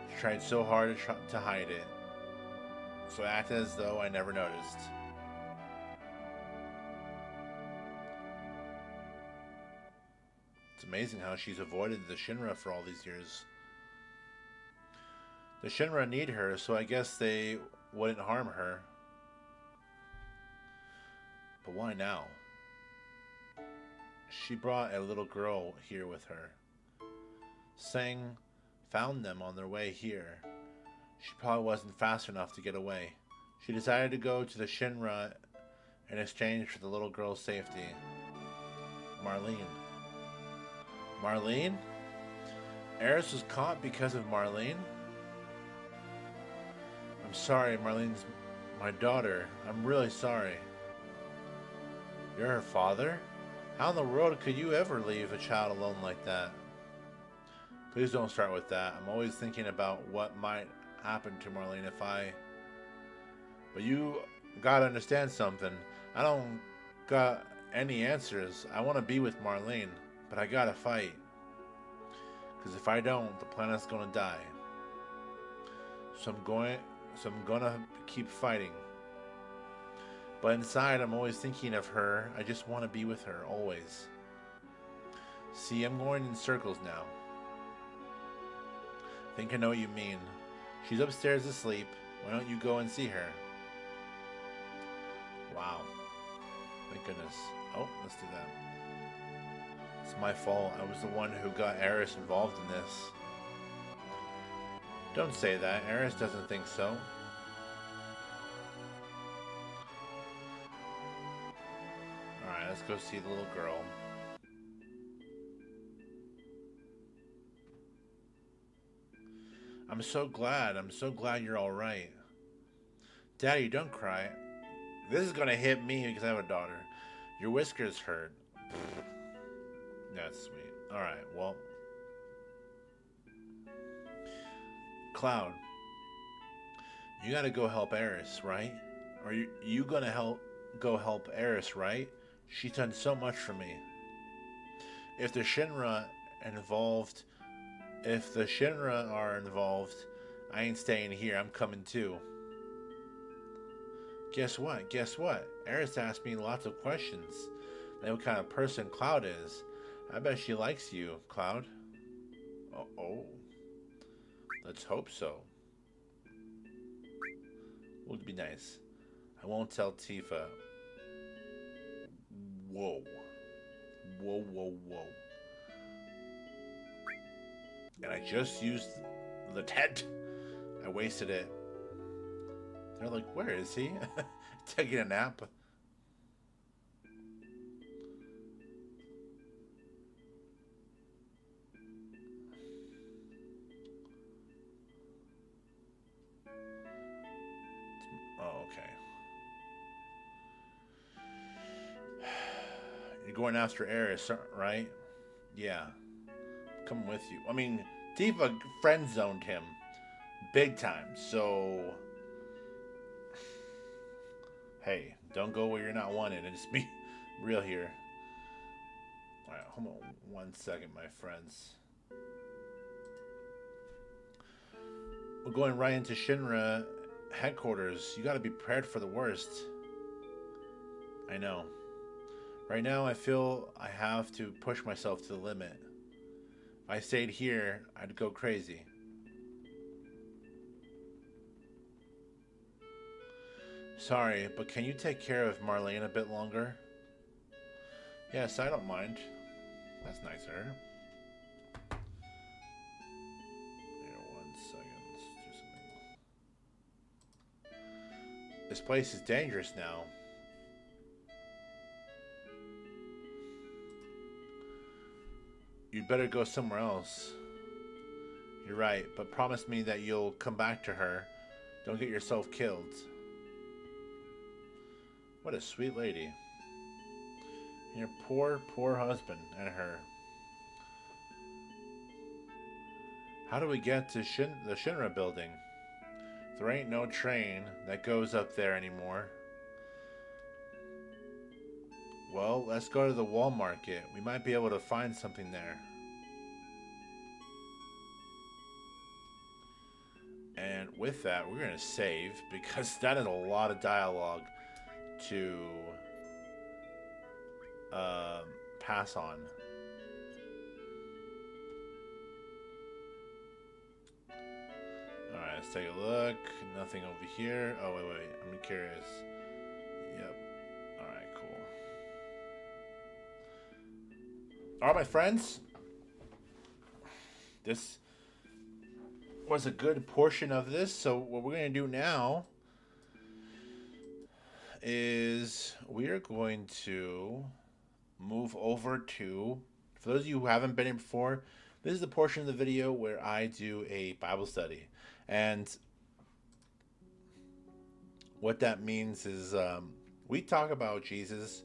S1: She tried so hard to hide it. So I acted as though I never noticed. It's amazing how she's avoided the Shinra for all these years. The Shinra need her, so I guess they wouldn't harm her. But why now? She brought a little girl here with her. Sang found them on their way here. She probably wasn't fast enough to get away. She decided to go to the Shinra in exchange for the little girl's safety. Marlene. Marlene? Eris was caught because of Marlene? I'm sorry, Marlene's my daughter. I'm really sorry. You're her father? How in the world could you ever leave a child alone like that? Please don't start with that. I'm always thinking about what might happen to Marlene if I... But you gotta understand something. I don't got any answers. I want to be with Marlene, but I gotta fight. Because if I don't, the planet's gonna die. So I'm gonna keep fighting. But inside, I'm always thinking of her. I just want to be with her, always. See, I'm going in circles now. I think I know what you mean. She's upstairs asleep. Why don't you go and see her? Wow. Thank goodness. Oh, let's do that. It's my fault. I was the one who got Eris involved in this. Don't say that. Eris doesn't think so. Alright, let's go see the little girl. I'm so glad you're alright. Daddy, don't cry. This is gonna hit me because I have a daughter. Your whiskers hurt. That's sweet. Alright, well. Cloud. You gotta go help Eris, right? Or you gonna go help Eris, right? She's done so much for me. If the Shinra are involved, I ain't staying here. I'm coming too. Guess what? Eris asked me lots of questions. Like what kind of person Cloud is. I bet she likes you, Cloud. Oh. Let's hope so. Would be nice. I won't tell Tifa. Whoa. And I just used the tent. I wasted it. They're like, where is he? Taking a nap. Oh, okay. You're going after Eris, right? Yeah. Come with you. I mean, Tifa friend zoned him big time, so hey, don't go where you're not wanted and just be real here. Alright, hold on 1 second, my friends. We're going right into Shinra headquarters. You gotta be prepared for the worst. I know. Right now, I feel I have to push myself to the limit. If I stayed here, I'd go crazy. Sorry, but can you take care of Marlene a bit longer? Yes, I don't mind. That's nicer. Here, 1 second. Let's do something. This place is dangerous now. You'd better go somewhere else. You're right, but promise me that you'll come back to her. Don't get yourself killed. What a sweet lady. And your poor husband and her. How do we get to the Shinra building? There ain't no train that goes up there anymore. Well, let's go to the wall market. We might be able to find something there. And with that, we're going to save because that is a lot of dialogue to pass on. Alright, let's take a look. Nothing over here. Oh, wait. I'm curious. Yep. Alright, cool. Alright, my friends. This was a good portion of this. So what we're going to do now is we are going to move over to, for those of you who haven't been here before, this is the portion of the video where I do a Bible study. And what that means is we talk about Jesus,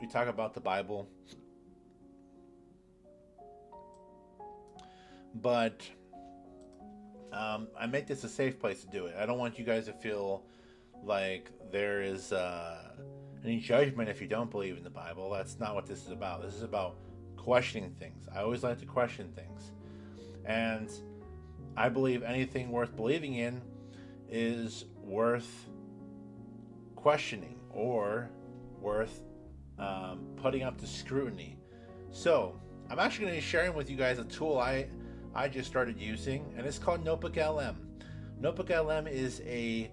S1: we talk about the Bible, but I make this a safe place to do it. I don't want you guys to feel like there is any judgment if you don't believe in the Bible. That's not what this is about. This is about questioning things. I always like to question things. And I believe anything worth believing in is worth questioning or worth putting up to scrutiny. So I'm actually going to be sharing with you guys a tool I just started using, and it's called Notebook LM. Notebook LM is a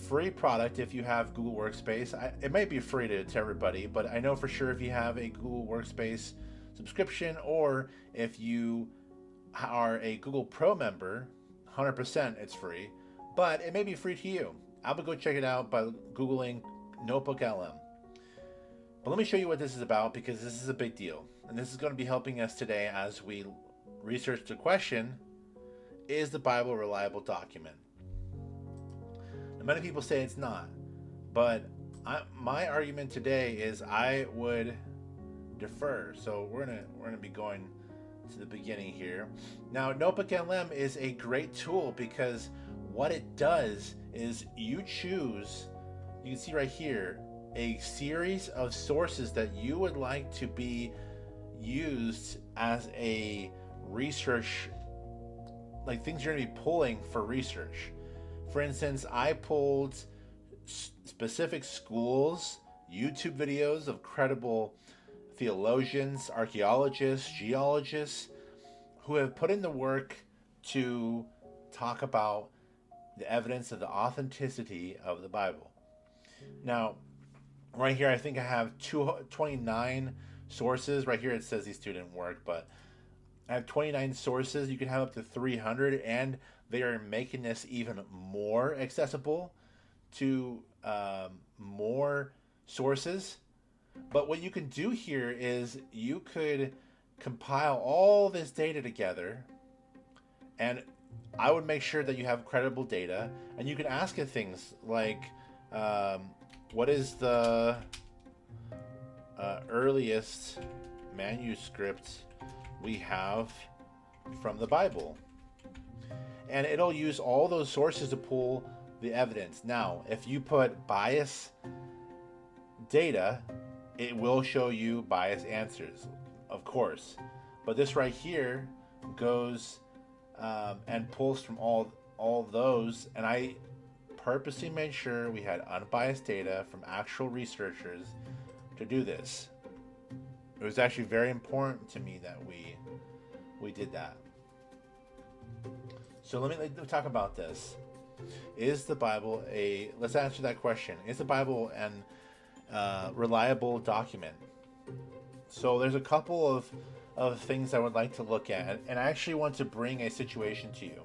S1: free product if you have Google Workspace. It might be free to everybody, but I know for sure if you have a Google Workspace subscription, or if you are a Google Pro member, 100% it's free, but it may be free to you. I would go check it out by Googling Notebook LM. But let me show you what this is about, because this is a big deal. And this is going to be helping us today as we research the question, is the Bible a reliable document? And many people say it's not. But my argument today is I would defer. So we're gonna be going to the beginning here. Now, Notebook LM is a great tool because what it does is you choose, you can see right here, a series of sources that you would like to be used as a research, like things you're going to be pulling for research. For instance, I pulled specific schools, YouTube videos of credible theologians, archaeologists, geologists who have put in the work to talk about the evidence of the authenticity of the Bible. Now, right here, I think I have 29 sources. Right here, it says these two didn't work, but I have 29 sources. You can have up to 300, and they are making this even more accessible to more sources. But what you can do here is you could compile all this data together, and I would make sure that you have credible data, and you can ask it things like, what is the earliest manuscript we have from the Bible? And it'll use all those sources to pull the evidence. Now, if you put bias data, it will show you biased answers, of course. But this right here goes and pulls from all those, and I purposely made sure we had unbiased data from actual researchers to do this. It was actually very important to me that we did that. So let me talk about this. Is the Bible let's answer that question. Is the Bible an reliable document? So there's a couple of things I would like to look at, and I actually want to bring a situation to you.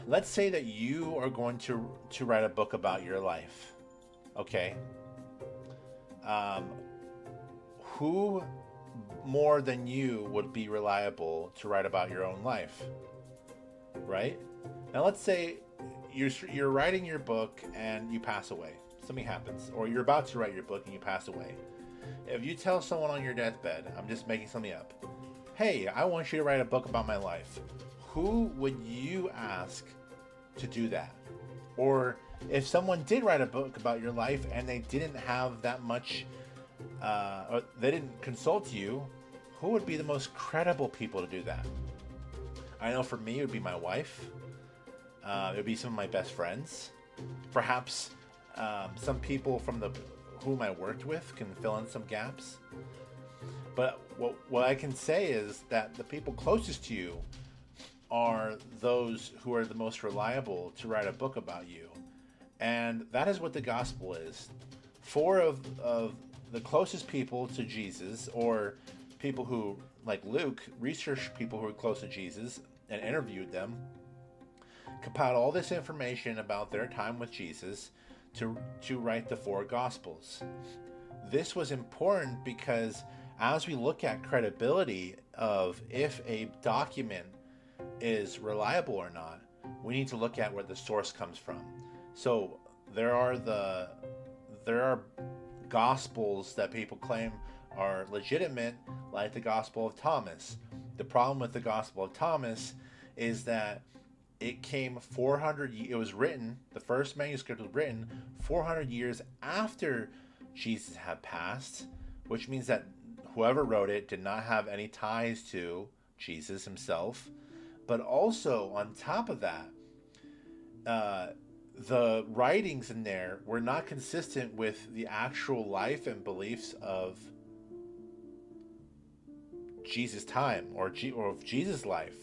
S1: Let's say that you are going to write a book about your life. Okay. Who more than you would be reliable to write about your own life? Right? Now let's say you're writing your book and you pass away. Something happens. Or you're about to write your book and you pass away. If you tell someone on your deathbed, I'm just making something up, hey, I want you to write a book about my life, who would you ask to do that? Or if someone did write a book about your life and they didn't have that much, or they didn't consult you, who would be the most credible people to do that? I know for me, it would be my wife. It would be some of my best friends. Perhaps some people from whom I worked with can fill in some gaps. But what I can say is that the people closest to you are those who are the most reliable to write a book about you. And that is what the gospel is. 4 of the closest people to Jesus, or people who, like Luke, researched people who were close to Jesus and interviewed them, compiled all this information about their time with Jesus to write the 4 Gospels. This was important because as we look at credibility of if a document is reliable or not, we need to look at where the source comes from. So there are Gospels that people claim are legitimate, like the Gospel of Thomas. The problem with the Gospel of Thomas is that it came 400. It was written. The first manuscript was written 400 years after Jesus had passed, which means that whoever wrote it did not have any ties to Jesus himself. But also on top of that, the writings in there were not consistent with the actual life and beliefs of Jesus' time or of Jesus' life.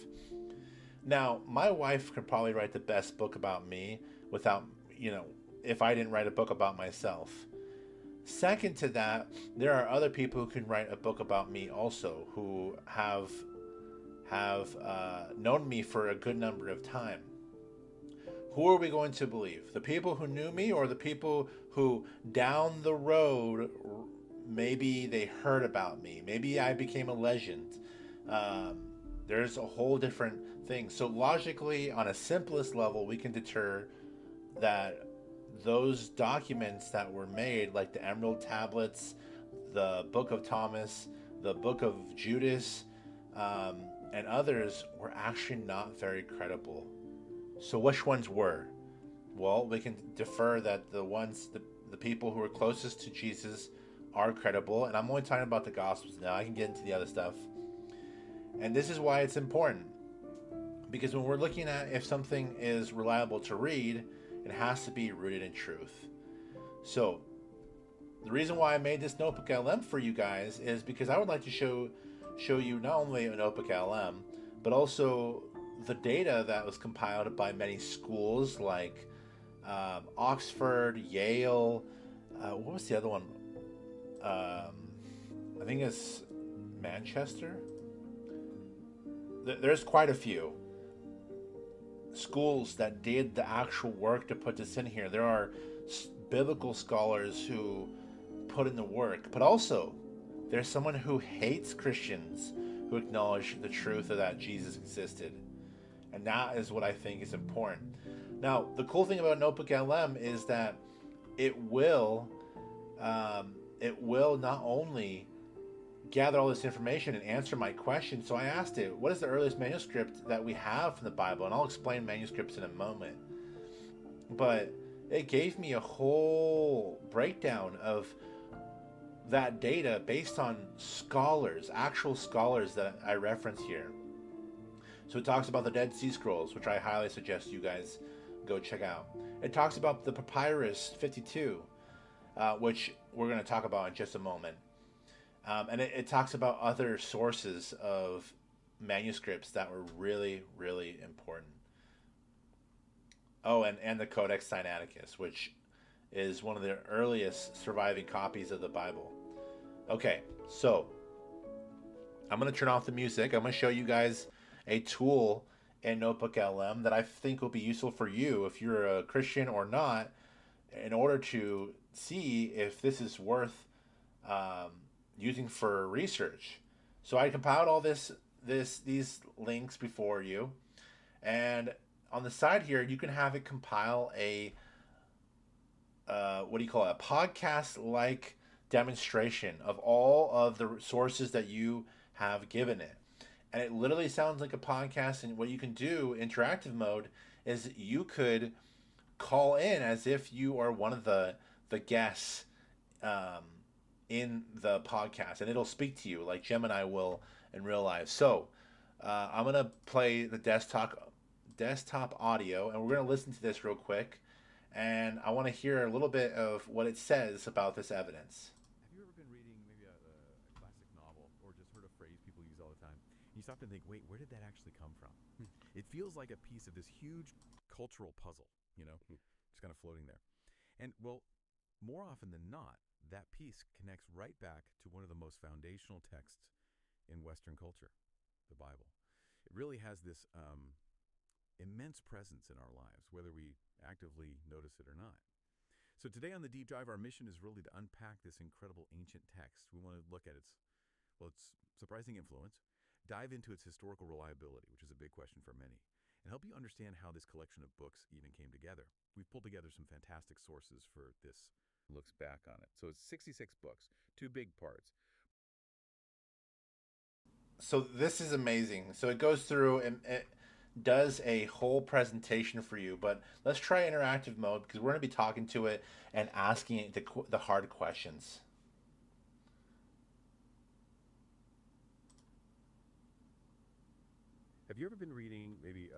S1: Now, my wife could probably write the best book about me without, you know, if I didn't write a book about myself. Second to that, there are other people who can write a book about me also, who have known me for a good number of time. Who are we going to believe? The people who knew me, or the people who down the road maybe they heard about me? Maybe I became a legend. Um, there's a whole different thing. So logically, on a simplest level, we can deter that those documents that were made, like the Emerald Tablets, the Book of Thomas, the Book of Judas, um, and others, were actually not very credible. So which ones were? Well, we can defer that the people who are closest to Jesus are credible, and I'm only talking about the Gospels now. I can get into the other stuff. And this is why it's important. Because when we're looking at if something is reliable to read, it has to be rooted in truth. So, the reason why I made this Notebook LM for you guys is because I would like to show you not only a Notebook LM, but also the data that was compiled by many schools like Oxford, Yale. What was the other one? I think it's Manchester. There's quite a few schools that did the actual work to put this in here. There are biblical scholars who put in the work, but also there's someone who hates Christians who acknowledge the truth of that Jesus existed. And that is what I think is important. Now, the cool thing about Notebook LM is that it will not only gather all this information and answer my question. So I asked it, what is the earliest manuscript that we have from the Bible? And I'll explain manuscripts in a moment. But it gave me a whole breakdown of that data based on scholars, actual scholars that I reference here. So it talks about the Dead Sea Scrolls, which I highly suggest you guys go check out. It talks about the Papyrus 52, which we're going to talk about in just a moment. And it talks about other sources of manuscripts that were really, really important. Oh, and the Codex Sinaiticus, which is one of the earliest surviving copies of the Bible. Okay, so I'm going to turn off the music. I'm going to show you guys a tool in Notebook LM that I think will be useful for you if you're a Christian or not, in order to see if this is worth using for research. So I compiled all these links before you, and on the side here you can have it compile a what do you call it? A podcast like demonstration of all of the sources that you have given it. And it literally sounds like a podcast. And what you can do, interactive mode, is you could call in as if you are one of the guests um, in the podcast, and it'll speak to you like Gemini will in real life. So I'm gonna play the desktop audio, and we're gonna listen to this real quick. And I want to hear a little bit of what it says about this evidence.
S2: Have you ever been reading maybe a classic novel or just heard a phrase people use all the time? You stop and think, wait, where did that actually come from? It feels like a piece of this huge cultural puzzle, just kind of floating there. And well, more often than not, that piece connects right back to one of the most foundational texts in Western culture, the Bible. It really has this immense presence in our lives, whether we actively notice it or not. So today on the Deep Dive, our mission is really to unpack this incredible ancient text. We want to look at its surprising influence, dive into its historical reliability, which is a big question for many, and help you understand how this collection of books even came together. We've pulled together some fantastic sources for this looks back on it. So it's 66 books, two big parts.
S1: So this is amazing. So it goes through and it does a whole presentation for you. But let's try interactive mode because we're going to be talking to it and asking it the hard questions.
S2: Have you ever been reading maybe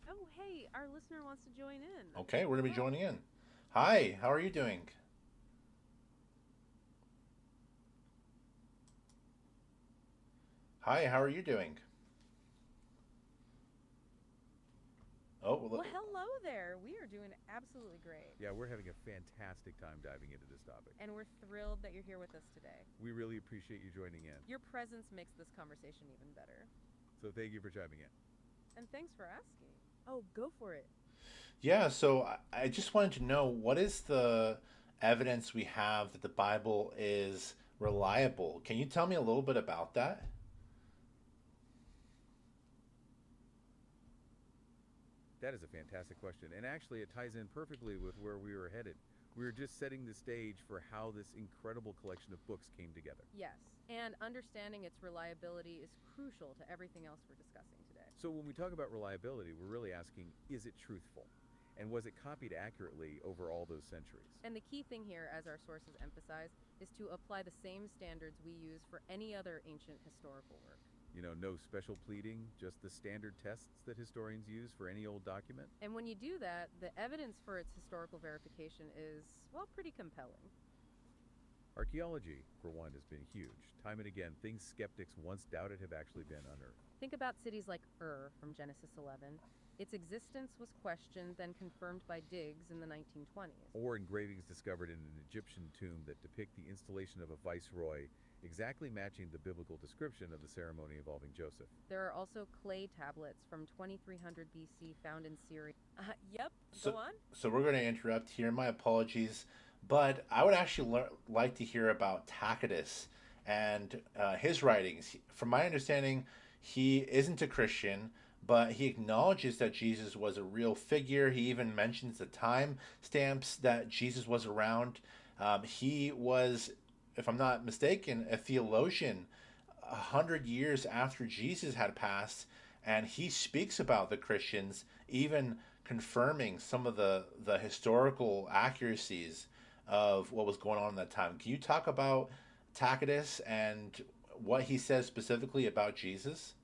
S3: Oh, hey, our listener wants to join in.
S1: Okay, we're going to be joining in. Hi, how are you doing? Hi, how are you doing? Oh,
S3: Well, hello there. We are doing absolutely great.
S2: Yeah, we're having a fantastic time diving into this topic.
S3: And we're thrilled that you're here with us today.
S2: We really appreciate you joining in.
S3: Your presence makes this conversation even better.
S2: So thank you for chiming in.
S3: And thanks for asking. Oh, go for it.
S1: yeah, so I just wanted to know what is the evidence we have that the Bible is reliable? Can you tell me a little bit about that?
S2: That is a fantastic question. And actually, it ties in perfectly with where we were headed. We were just setting the stage for how this incredible collection of books came together.
S3: Yes. And understanding its reliability is crucial to everything else we're discussing today.
S2: So when we talk about reliability, we're really asking, is it truthful? And was it copied accurately over all those centuries?
S3: And the key thing here, as our sources emphasize, is to apply the same standards we use for any other ancient historical work.
S2: You know, no special pleading, just the standard tests that historians use for any old document?
S3: And when you do that, the evidence for its historical verification is, well, pretty compelling.
S2: Archaeology, for one, has been huge. Time and again, things skeptics once doubted have actually been unearthed.
S3: Think about cities like from Genesis 11. Its existence was questioned, then confirmed by digs in the 1920s.
S2: Or engravings discovered in an Egyptian tomb that depict the installation of a viceroy, exactly matching the biblical description of the ceremony involving Joseph.
S3: There are also clay tablets from 2300 BC found in Syria. Yep,
S1: So,
S3: go on.
S1: so we're going to interrupt here. My apologies, but I would actually like to hear about Tacitus and his writings. From my understanding, he isn't a Christian, but he acknowledges that Jesus was a real figure. He even mentions the time stamps that Jesus was around. He was, if I'm not mistaken, a theologian 100 years after Jesus had passed, and he speaks about the Christians, even confirming some of the historical accuracies of what was going on in that time. Can you talk about Tacitus and what he says specifically about Jesus?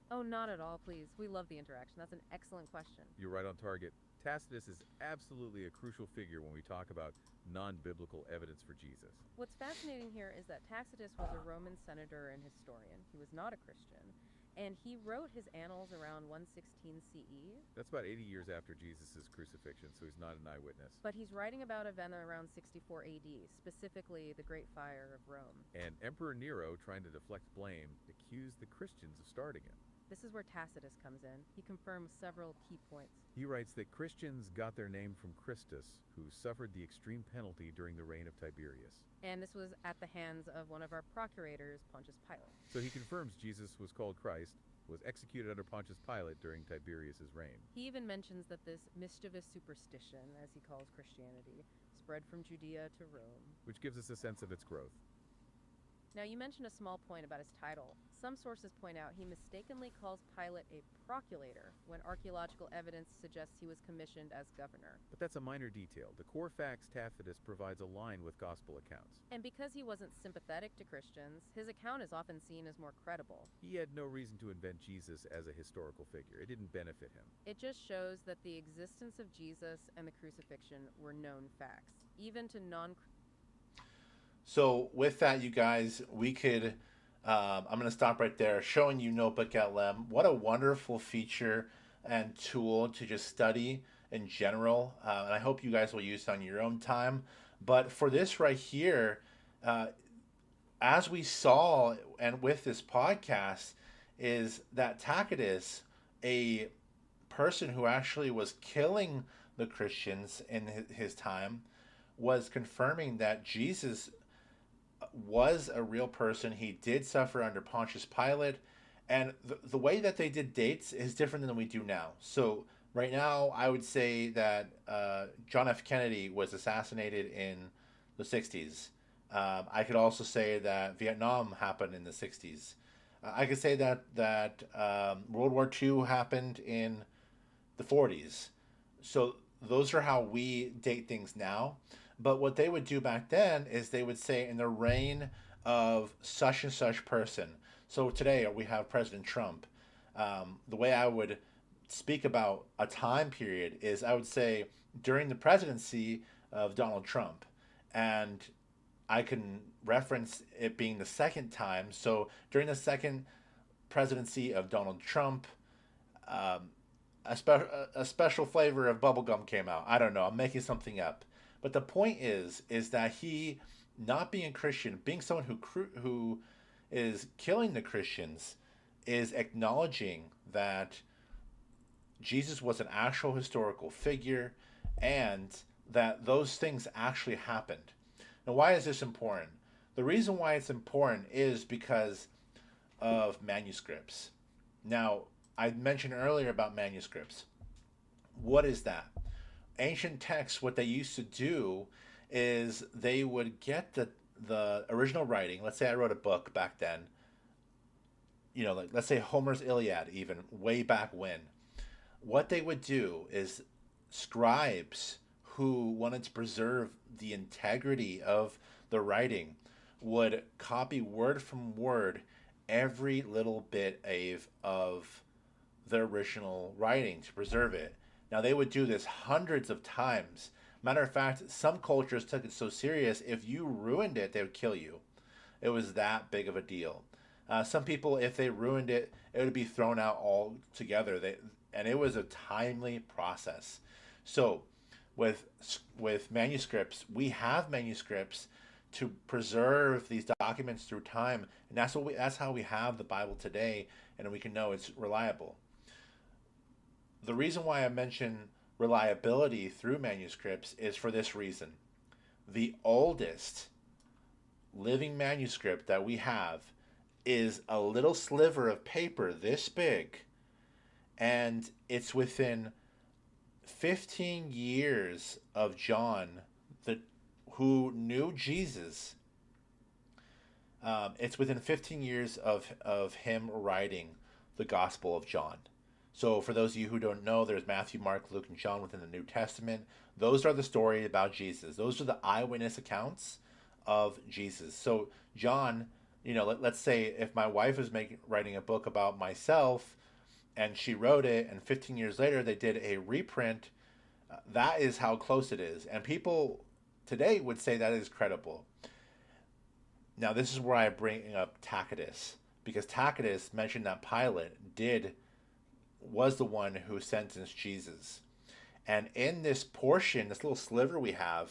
S3: Oh, not at all, please. We love the interaction. That's an excellent question.
S2: You're right on target. Tacitus is absolutely a crucial figure when we talk about non-biblical evidence for Jesus.
S3: What's fascinating here is that Tacitus was a Roman senator and historian. He was not a Christian. And he wrote his annals around 116 CE.
S2: That's about 80 years after Jesus' crucifixion, so he's not an eyewitness.
S3: But he's writing about event around 64 AD, specifically the Great Fire of Rome.
S2: And Emperor Nero, trying to deflect blame, accused the Christians of starting it.
S3: This is where Tacitus comes in. He confirms several key points.
S2: He writes that Christians got their name from Christus, who suffered the extreme penalty during the reign of Tiberius.
S3: And this was at the hands of one of our procurators, Pontius Pilate.
S2: So he confirms Jesus was called Christ, was executed under Pontius Pilate during Tiberius's reign.
S3: He even mentions that this mischievous superstition, as he calls Christianity, spread from Judea to Rome.
S2: Which gives us a sense of its growth.
S3: Now, you mentioned a small point about his title. Some sources point out he mistakenly calls Pilate a proculator, when archaeological evidence suggests he was commissioned as governor.
S2: But that's a minor detail. The core facts Tacitus provides align with gospel accounts.
S3: And because he wasn't sympathetic to Christians, his account is often seen as more credible.
S2: He had no reason to invent Jesus as a historical figure. It didn't benefit him.
S3: It just shows that the existence of Jesus and the crucifixion were known facts, even to
S1: So with that, you guys, we could. I'm going to stop right there, showing you Notebook LM. What a wonderful feature and tool to just study in general, and I hope you guys will use it on your own time. But for this right here, as we saw, and with this podcast, is that Tacitus, a person who actually was killing the Christians in his time, was confirming that Jesus was a real person. He did suffer under Pontius Pilate, and the way that they did dates is different than we do now. So right now, I would say that John F. Kennedy was assassinated in the 60s. I could also say that Vietnam happened in the 60s. I could say that World War II happened in the 40s. So those are how we date things now. But what they would do back then is they would say in the reign of such and such person. So today we have President Trump. The way I would speak about a time period is I would say during the presidency of Donald Trump. And I can reference it being the second time. So during the second presidency of Donald Trump, um, a special flavor of bubblegum came out. I don't know. I'm making something up. But the point is that he, not being a Christian, being someone who is killing the Christians, is acknowledging that Jesus was an actual historical figure and that those things actually happened. Now, why is this important? The reason why it's important is because of manuscripts. Now, I mentioned earlier about manuscripts. What is that? Ancient texts, what they used to do is they would get the original writing. Let's say I wrote a book back then, like let's say Homer's Iliad, even way back when. What they would do is scribes who wanted to preserve the integrity of the writing would copy word from word every little bit of the original writing to preserve it. Now, they would do this hundreds of times. Matter of fact, some cultures took it so serious, if you ruined it, they would kill you. It was that big of a deal. Some people, if they ruined it, it would be thrown out altogether. And it was a timely process. So, with manuscripts, we have manuscripts to preserve these documents through time, and that's how we have the Bible today, and we can know it's reliable. The reason why I mention reliability through manuscripts is for this reason. The oldest living manuscript that we have is a little sliver of paper this big, and it's within 15 years of John, who knew Jesus. It's within 15 years of him writing the Gospel of John. So for those of you who don't know, there's Matthew, Mark, Luke, and John within the New Testament. Those are the story about Jesus. Those are the eyewitness accounts of Jesus. So John, let's say if my wife was writing a book about myself, and she wrote it, and 15 years later they did a reprint, that is how close it is. And people today would say that is credible. Now, this is where I bring up Tacitus, because Tacitus mentioned that Pilate was the one who sentenced Jesus. And in this portion, this little sliver we have,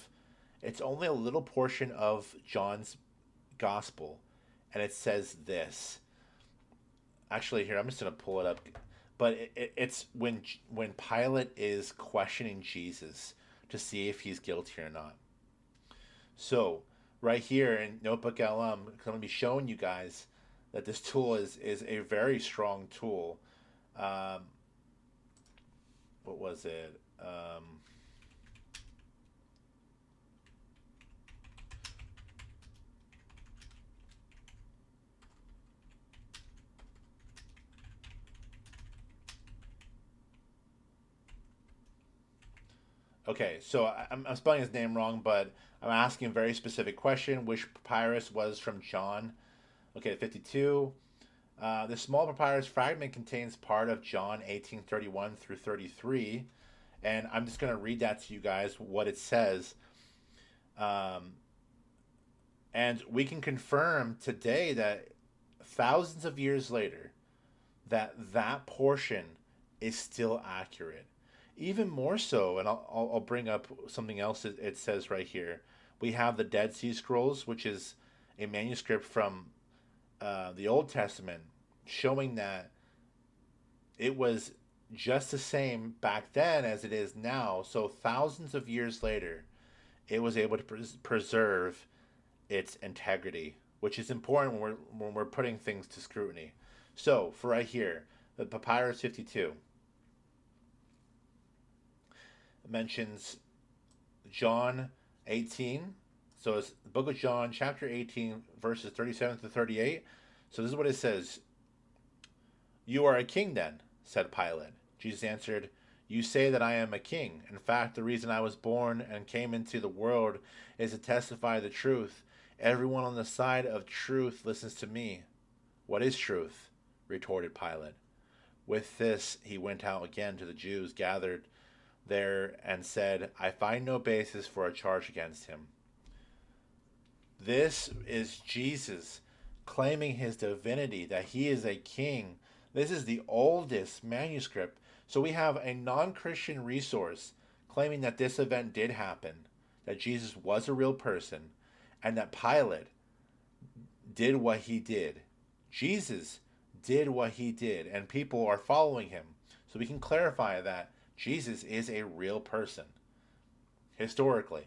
S1: it's only a little portion of John's gospel. And it says this. Actually, here, I'm just going to pull it up. But it's when Pilate is questioning Jesus to see if he's guilty or not. So, right here in Notebook LM, I'm going to be showing you guys that this tool is a very strong tool. What was it? Okay, so I'm spelling his name wrong, but I'm asking a very specific question. Which papyrus was from John? Okay, 52. The small papyrus fragment contains part of John 18:31 through 33. And I'm just going to read that to you guys, what it says. And we can confirm today that thousands of years later, that portion is still accurate. Even more so, and I'll bring up something else it says right here. We have the Dead Sea Scrolls, which is a manuscript from the Old Testament, showing that it was just the same back then as it is now. So thousands of years later, it was able to preserve its integrity, which is important when we're putting things to scrutiny. So for right here, the Papyrus 52 mentions John 18. So it's the book of John, chapter 18, verses 37 to 38. So this is what it says. "You are a king then," said Pilate. Jesus answered, "You say that I am a king. In fact, the reason I was born and came into the world is to testify the truth. Everyone on the side of truth listens to me." "What is truth?" retorted Pilate. With this, he went out again to the Jews gathered there and said, "I find no basis for a charge against him." This is Jesus claiming his divinity, that he is a king. This is the oldest manuscript. So we have a non Christian resource claiming that this event did happen, that Jesus was a real person, and that Pilate did what he did. Jesus did what he did, and people are following him. So we can clarify that Jesus is a real person, historically.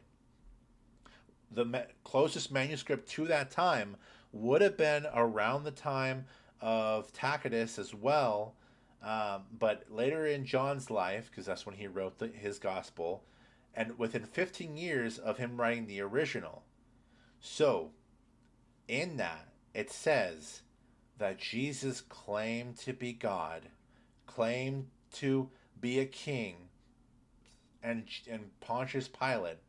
S1: The closest manuscript to that time would have been around the time of Tacitus as well, but later in John's life, because that's when he wrote his gospel, and within 15 years of him writing the original. So, in that, it says that Jesus claimed to be God, claimed to be a king, and Pontius Pilate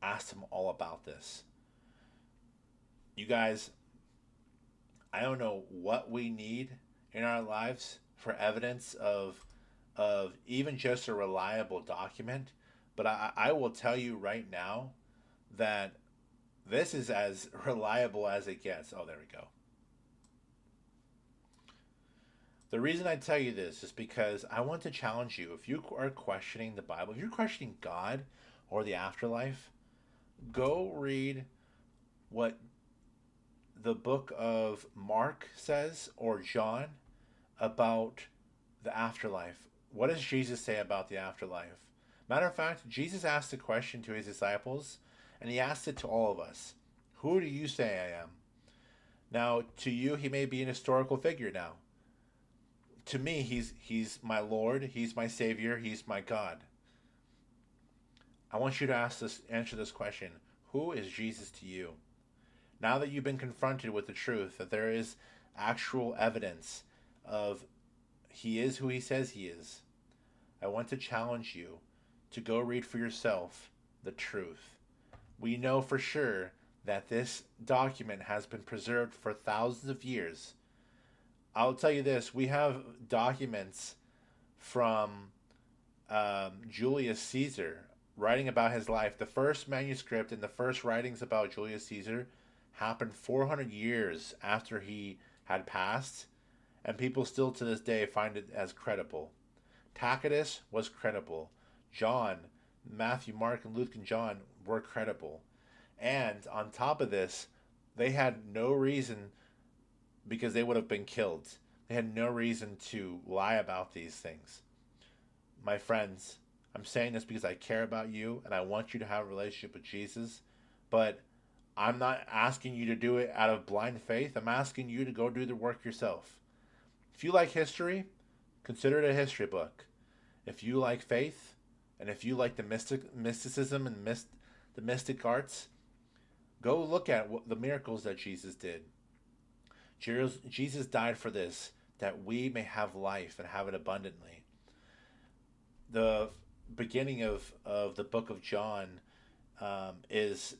S1: asked him all about this. You guys, I don't know what we need in our lives for evidence of even just a reliable document, but I will tell you right now that this is as reliable as it gets. Oh, there we go. The reason I tell you this is because I want to challenge you. If you are questioning the Bible, if you're questioning God or the afterlife, go read what the book of Mark says or John about the afterlife. What does Jesus say about the afterlife? Matter of fact, Jesus asked a question to his disciples, and he asked it to all of us. Who do you say I am? Now, to you, he may be an historical figure now. To me, he's my Lord, he's my Savior, he's my God. I want you to answer this question. Who is Jesus to you? Now that you've been confronted with the truth, that there is actual evidence of he is who he says he is, I want to challenge you to go read for yourself the truth. We know for sure that this document has been preserved for thousands of years. I'll tell you this, we have documents from Julius Caesar writing about his life. The first manuscript and the first writings about Julius Caesar happened 400 years after he had passed, and people still to this day find it as credible. Tacitus was credible. John, Matthew, Mark, and Luke, and John were credible. And on top of this, they had no reason, because they would have been killed. They had no reason to lie about these things. My friends, I'm saying this because I care about you and I want you to have a relationship with Jesus, but I'm not asking you to do it out of blind faith. I'm asking you to go do the work yourself. If you like history, consider it a history book. If you like faith, and if you like the mysticism and the mystic arts, go look at the miracles that Jesus did. Jesus died for this, that we may have life and have it abundantly. The beginning of the book of John is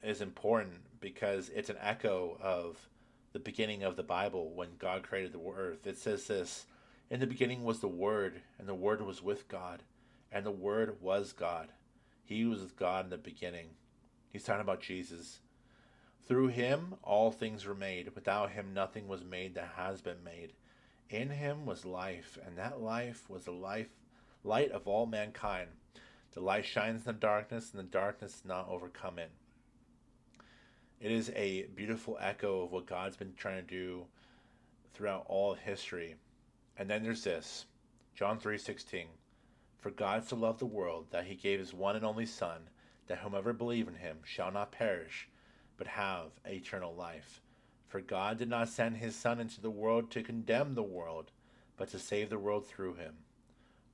S1: important because it's an echo of the beginning of the Bible when God created the earth. It says this, in the beginning was the Word, and the Word was with God, and the Word was God. He was with God in the beginning. He's talking about Jesus. Through him all things were made. Without him nothing was made that has been made. In him was life, and that life was the light of all mankind. The light shines in the darkness, and the darkness does not overcome it. It is a beautiful echo of what God's been trying to do throughout all of history. And then there's this, John 3:16. For God so loved the world that he gave his one and only Son, that whomever believe in him shall not perish, but have eternal life. For God did not send his Son into the world to condemn the world, but to save the world through him.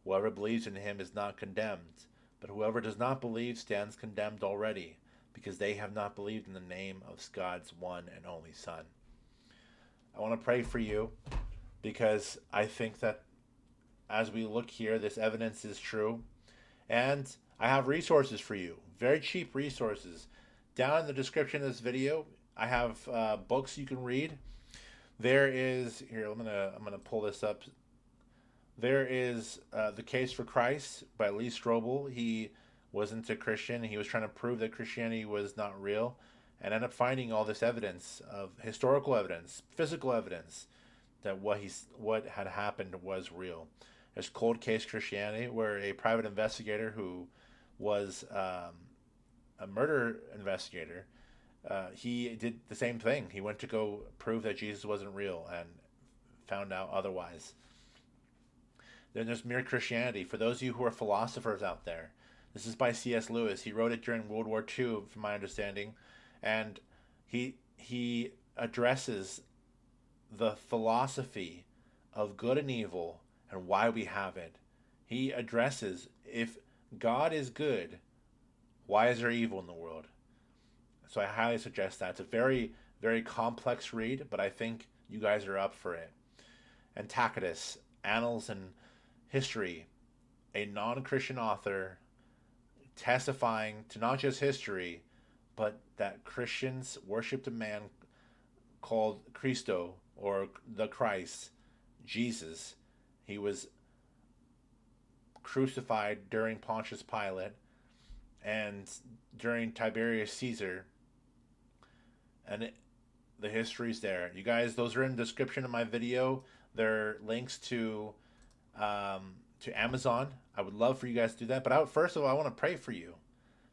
S1: Whoever believes in him is not condemned, but whoever does not believe stands condemned already, because they have not believed in the name of God's one and only Son. I want to pray for you, because I think that as we look here, this evidence is true. And I have resources for you, very cheap resources. Down in the description of this video, I have books you can read. There is here. I'm gonna pull this up. There is The Case for Christ by Lee Strobel. He wasn't a Christian. He was trying to prove that Christianity was not real, and ended up finding all this evidence of historical evidence, physical evidence that what had happened was real. There's Cold Case Christianity, where a private investigator who was a murder investigator, he did the same thing. He went to go prove that Jesus wasn't real and found out otherwise. Then there's Mere Christianity. For those of you who are philosophers out there, this is by C.S. Lewis. He wrote it during World War II, from my understanding, and he addresses the philosophy of good and evil and why we have it. He addresses, if God is good, why is there evil in the world? So I highly suggest that. It's a very, very complex read, but I think you guys are up for it. And Tacitus, Annals and History, a non-Christian author testifying to not just history, but that Christians worshipped a man called Christo, or the Christ, Jesus. He was crucified during Pontius Pilate and during Tiberius Caesar, and the history's there. You guys, those are in the description of my video. They're links to Amazon. I would love for you guys to do that. But first of all, I want to pray for you,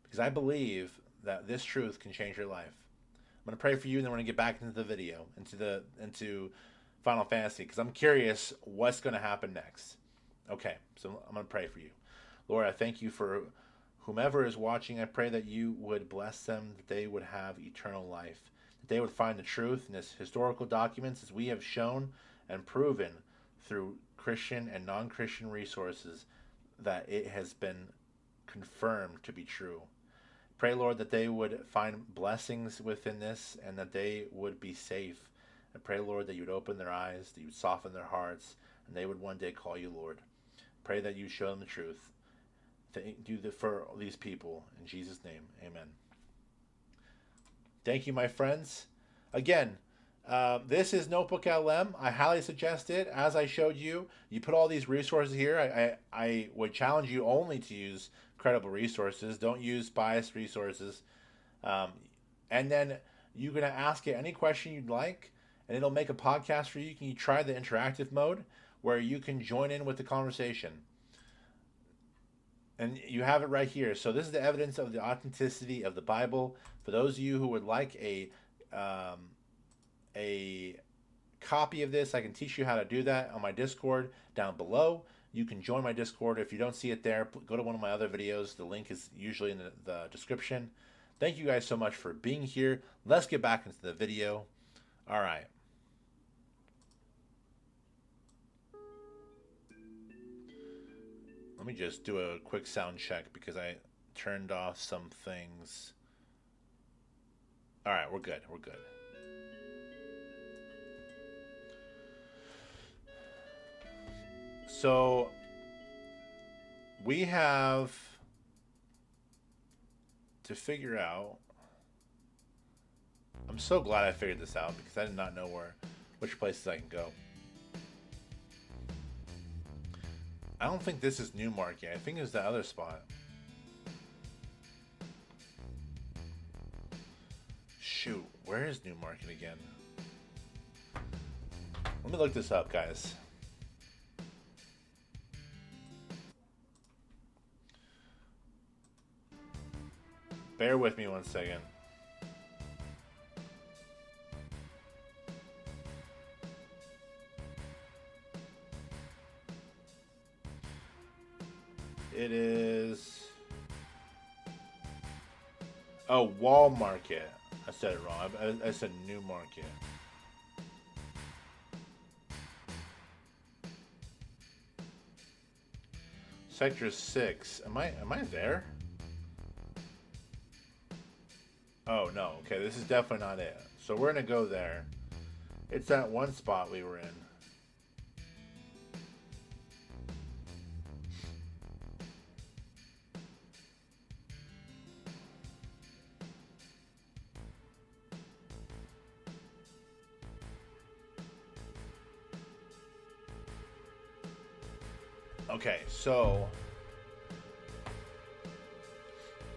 S1: because I believe that this truth can change your life. I'm going to pray for you, and then we're going to get back into the video, into Final Fantasy, because I'm curious what's going to happen next. Okay, so I'm going to pray for you. Lord, I thank you for whomever is watching. I pray that you would bless them, that they would have eternal life, that they would find the truth in this historical documents, as we have shown and proven through Christian and non-Christian resources, that it has been confirmed to be true. Pray, Lord, that they would find blessings within this, and that they would be safe. I pray, Lord, that you would open their eyes, that you would soften their hearts, and they would one day call you Lord. Pray that you show them the truth. Do that for these people. In Jesus' name, amen. Thank you, my friends. Again, this is Notebook LM. I highly suggest it. As I showed you, you put all these resources here. I would challenge you only to use credible resources. Don't use biased resources. And then you're going to ask it any question you'd like, and it'll make a podcast for you. Can you try the interactive mode, where you can join in with the conversation? And you have it right here. So this is the evidence of the authenticity of the Bible. For those of you who would like a copy of this, I can teach you how to do that on my Discord down below. You can join my Discord. If you don't see it there, go to one of my other videos. The link is usually in the description. Thank you guys so much for being here. Let's get back into the video. All right. Let me just do a quick sound check, because I turned off some things. All right, we're good. We're good. So we have to figure out. I'm so glad I figured this out, because I did not know which places I can go. I don't think this is Newmarket. I think it's the other spot. Shoot, where is Newmarket again? Let me look this up, guys. Bear with me one second. It is... Oh, Wall Market. I said it wrong. I said New Market. Sector 6. Am I there? Oh, no. Okay, this is definitely not it. So we're going to go there. It's that one spot we were in. Okay, so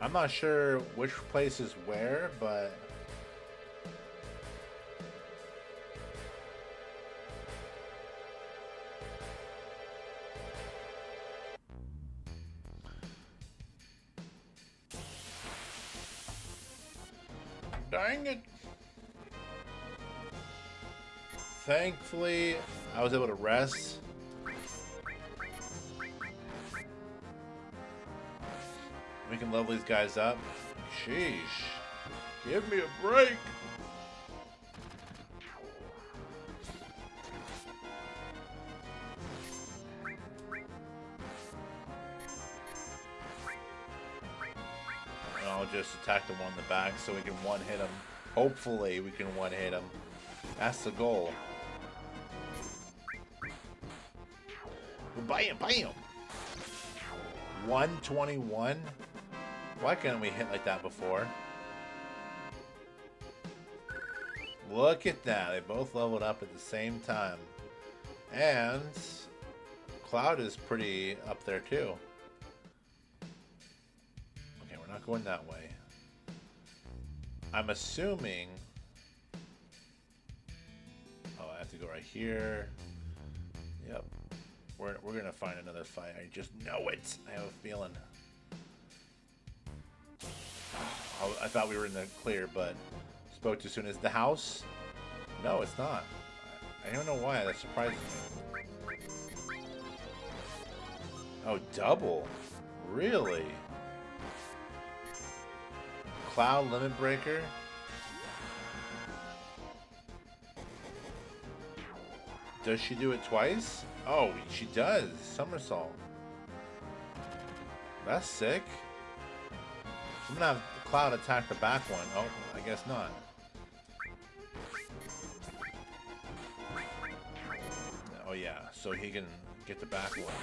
S1: I'm not sure which place is where, but dang it. Thankfully, I was able to rest. We can level these guys up. Sheesh. Give me a break. And I'll just attack the one in the back so we can one-hit him. Hopefully we can one-hit him. That's the goal. Bam, bam. 121? Why couldn't we hit like that before? Look at that. They both leveled up at the same time. And Cloud is pretty up there too. Okay, we're not going that way. I'm assuming... Oh, I have to go right here. Yep. We're gonna find another fight. I just know it. I have a feeling. I thought we were in the clear, but spoke too soon. Is the house? No, it's not. I don't know why. That surprises me. Oh, double? Really? Cloud Limit Breaker? Does she do it twice? Oh, she does. Somersault. That's sick. I'm gonna have Cloud attack the back one. Oh, I guess not. Oh yeah, so he can get the back one.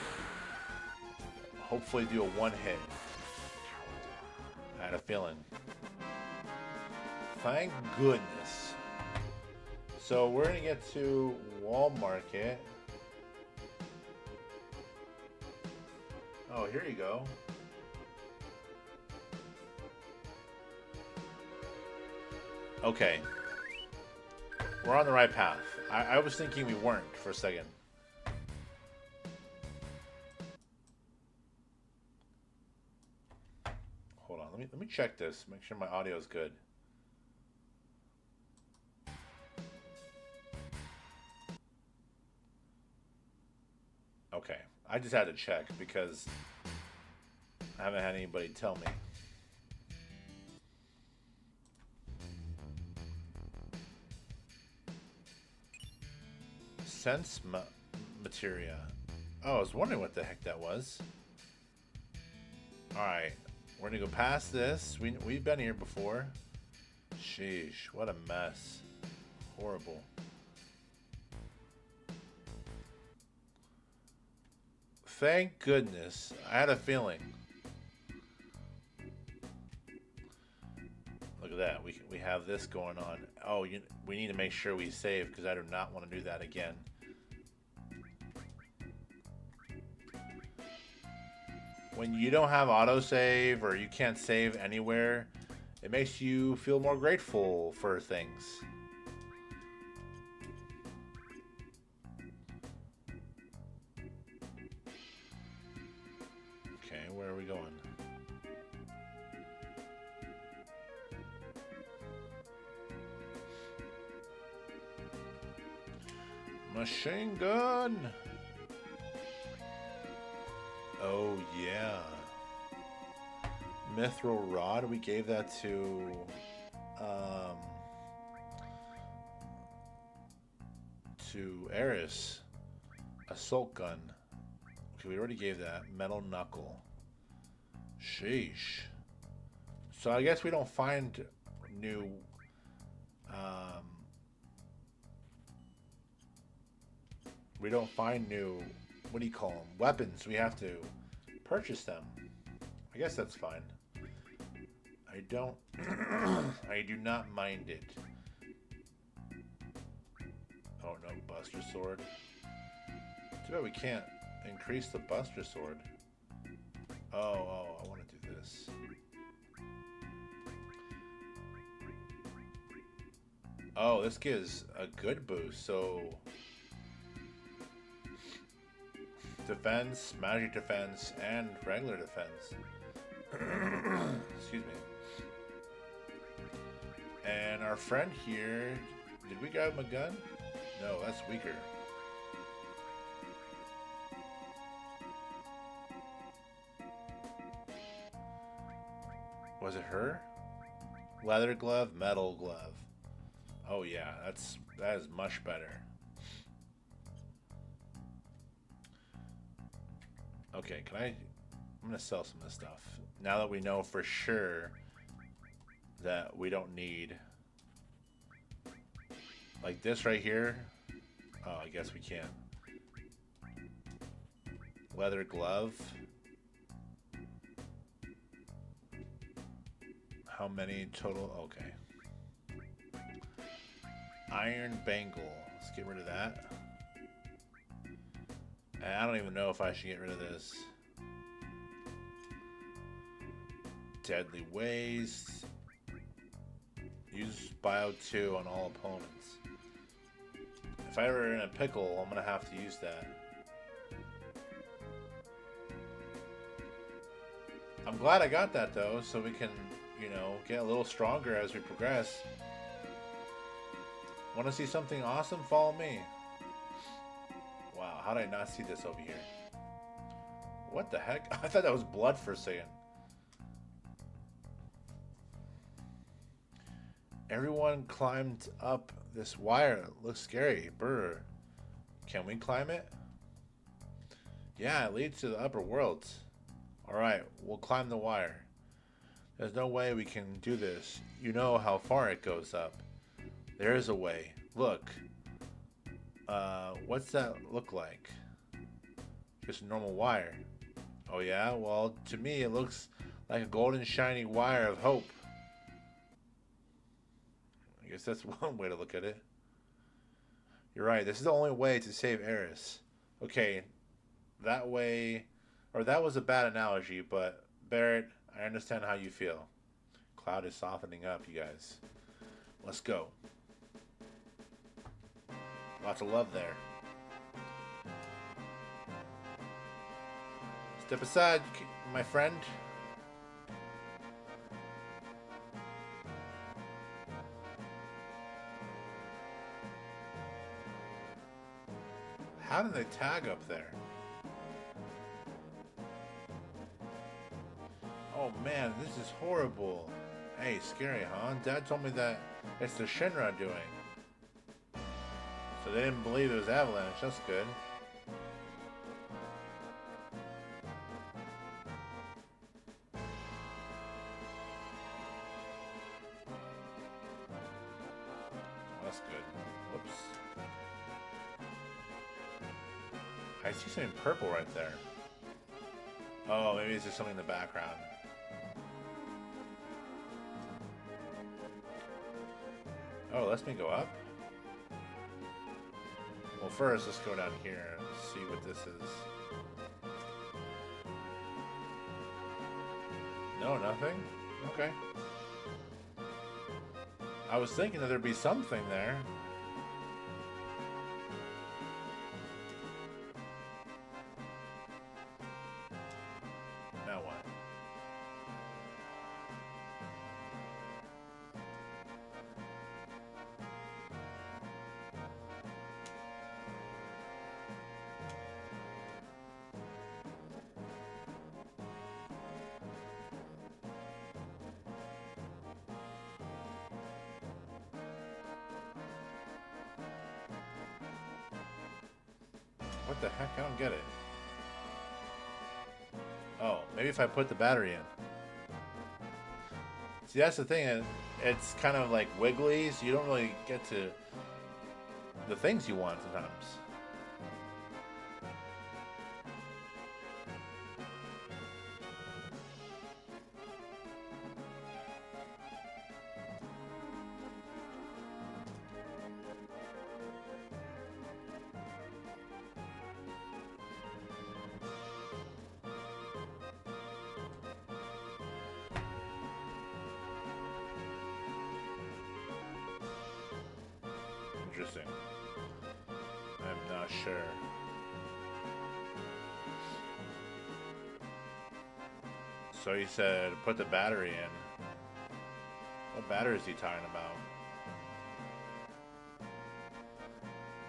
S1: Hopefully do a one hit. I had a feeling. Thank goodness. So we're gonna get to Wall Market. Oh, here you go. Okay. We're on the right path. I was thinking we weren't for a second. Hold on, let me check this. Make sure my audio is good. Okay. I just had to check because I haven't had anybody tell me. Sense materia. Oh, I was wondering what the heck that was. Alright. We're gonna go past this. We've been here before. Sheesh. What a mess. Horrible. Thank goodness. I had a feeling. Look at that. We have this going on. Oh, we need to make sure we save because I do not want to do that again. When you don't have autosave or you can't save anywhere, it makes you feel more grateful for things. Okay, where are we going? Machine gun! Oh, yeah. Mithril Rod, we gave that to Eris. Assault gun. Okay, we already gave that. Metal Knuckle. Sheesh. So I guess we don't find new what do you call them? Weapons. We have to purchase them. I guess that's fine. I don't I do not mind it. Oh no, Buster Sword. Too bad we can't Increase the Buster Sword. Oh, I want to do this. Oh, this gives a good boost, so... Defense, magic defense, and regular defense. Excuse me. And our friend here... Did we grab him a gun? No, that's weaker. Was it her? Leather glove, metal glove. Oh yeah, that is much better. Okay, I'm gonna sell some of this stuff. Now that we know for sure that we don't need like this right here. Oh, I guess we can. Leather glove. How many total? Okay. Iron bangle. Let's get rid of that. And I don't even know if I should get rid of this. Deadly ways. Use bio 2 on all opponents. If I were in a pickle, I'm gonna have to use that. I'm glad I got that though, so we can, you know, get a little stronger as we progress. Want to see something awesome? Follow me. Wow, how did I not see this over here? What the heck? I thought that was blood for a second. Everyone climbed up this wire. It looks scary. Brr. Can we climb it? Yeah, it leads to the upper worlds. Alright, we'll climb the wire. There's no way we can do this. You know how far it goes up. There is a way. Look. What's that look like? Just a normal wire. Oh yeah? Well, to me it looks like a golden shiny wire of hope. I guess that's one way to look at it. You're right. This is the only way to save Eris. Okay. That way... Or that was a bad analogy, but Barrett, I understand how you feel. Cloud is softening up, you guys. Let's go. Lots of love there. Step aside, my friend. How did they tag up there? Oh man, this is horrible. Hey, scary, huh? Dad told me that it's the Shinra doing. So they didn't believe it was Avalanche. That's good. That's good. Whoops. I see something purple right there. Oh, maybe it's just something in the background. Oh, it lets me go up? Well, first, let's go down here and see what this is. No, nothing? Okay. I was thinking that there'd be something there. Now what? What the heck? I don't get it. Oh, maybe if I put the battery in. See, that's the thing. It's kind of like wiggly, so you don't really get to the things you want sometimes. Interesting. I'm not sure. So he said put the battery in. What battery is he talking about?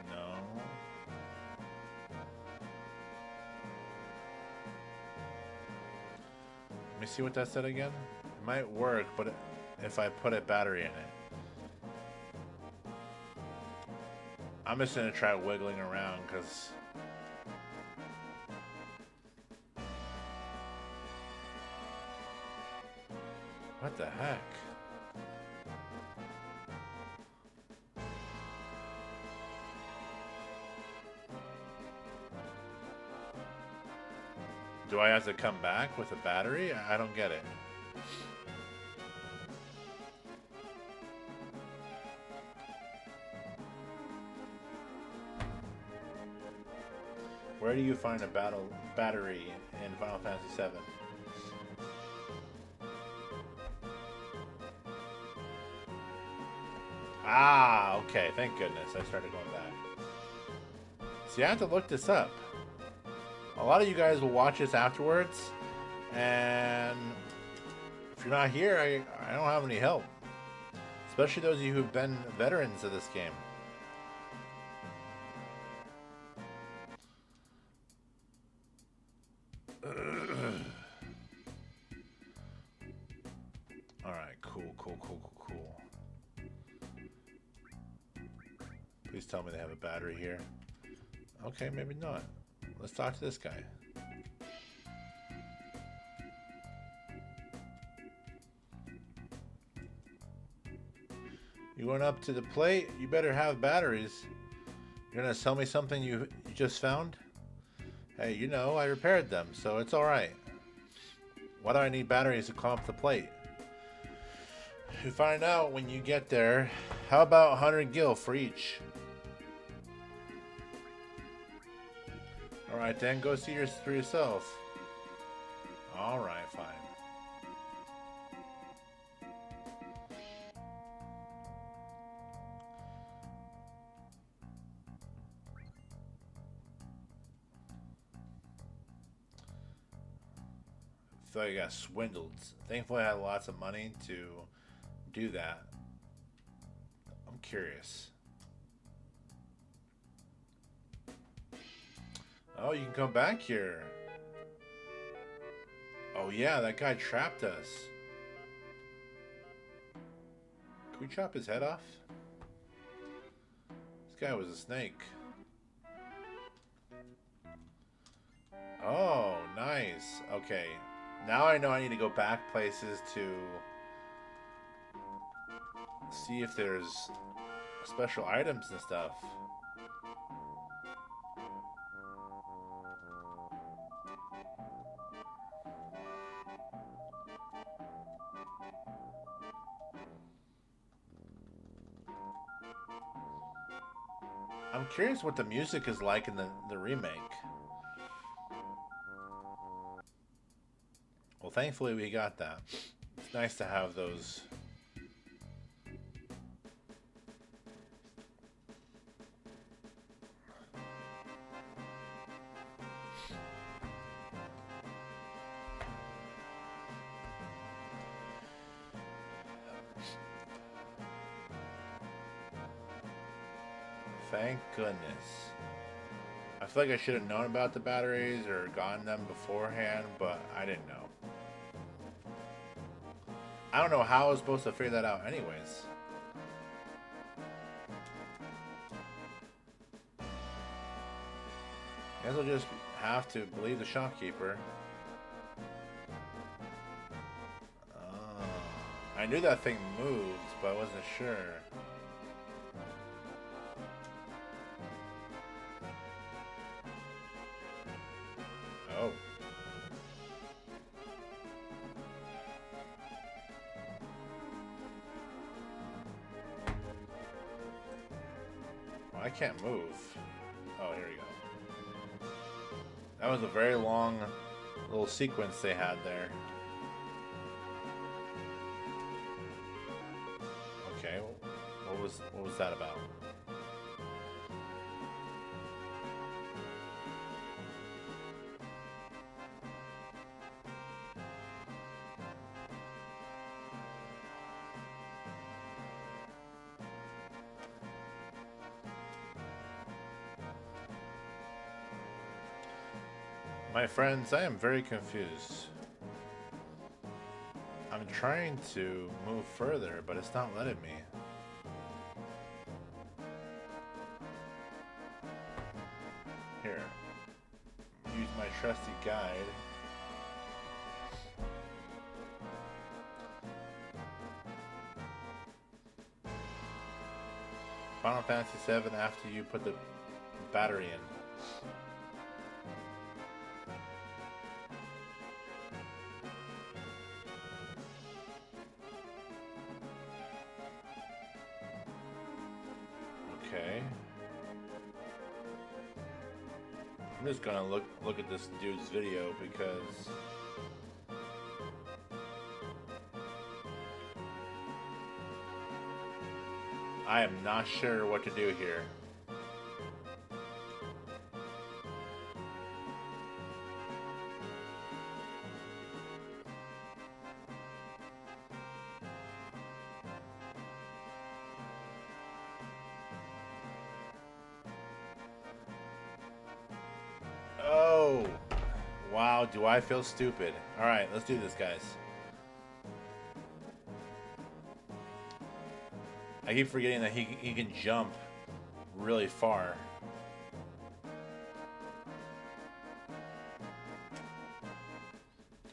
S1: No. Let me see what that said again. It might work, but if I put a battery in it. I'm just gonna try wiggling around because what the heck? Do I have to come back with a battery? I don't get it. Where do you find a battery in Final Fantasy VII? Ah, okay. Thank goodness I started going back. See, I have to look this up. A lot of you guys will watch this afterwards, and if you're not here, I don't have any help. Especially those of you who've been veterans of this game. Alright, cool. Please tell me they have a battery here. Okay, maybe not. Let's talk to this guy. You went up to the plate? You better have batteries. You're gonna sell me something you just found? Hey, you know, I repaired them, so it's alright. Why do I need batteries to climb up the plate? You find out when you get there. How about 100 gil for each? Alright then, go see for yourself. Alright, fine. I feel like I got swindled. Thankfully I had lots of money to do that. I'm curious. Oh, you can come back here. Oh yeah, that guy trapped us. Can we chop his head off? This guy was a snake. Oh, nice. Okay. Now I know I need to go back places to see if there's special items and stuff. I'm curious what the music is like in the remake. Well, thankfully we got that. It's nice to have those. Thank goodness. I feel like I should have known about the batteries or gotten them beforehand, but I didn't know. I don't know how I was supposed to figure that out anyways. Guess I'll just have to believe the shopkeeper. I knew that thing moved, but I wasn't sure. Oh. Well, I can't move. Oh, here we go. That was a very long little sequence they had there. Okay, what was that about? My friends, I am very confused. I'm trying to move further, but it's not letting me. Here. Use my trusty guide. Final Fantasy VII after you put the battery in. Okay. I'm just gonna look at this dude's video because I am not sure what to do here. Oh, wow, do I feel stupid. Alright, let's do this, guys. I keep forgetting that he can jump really far.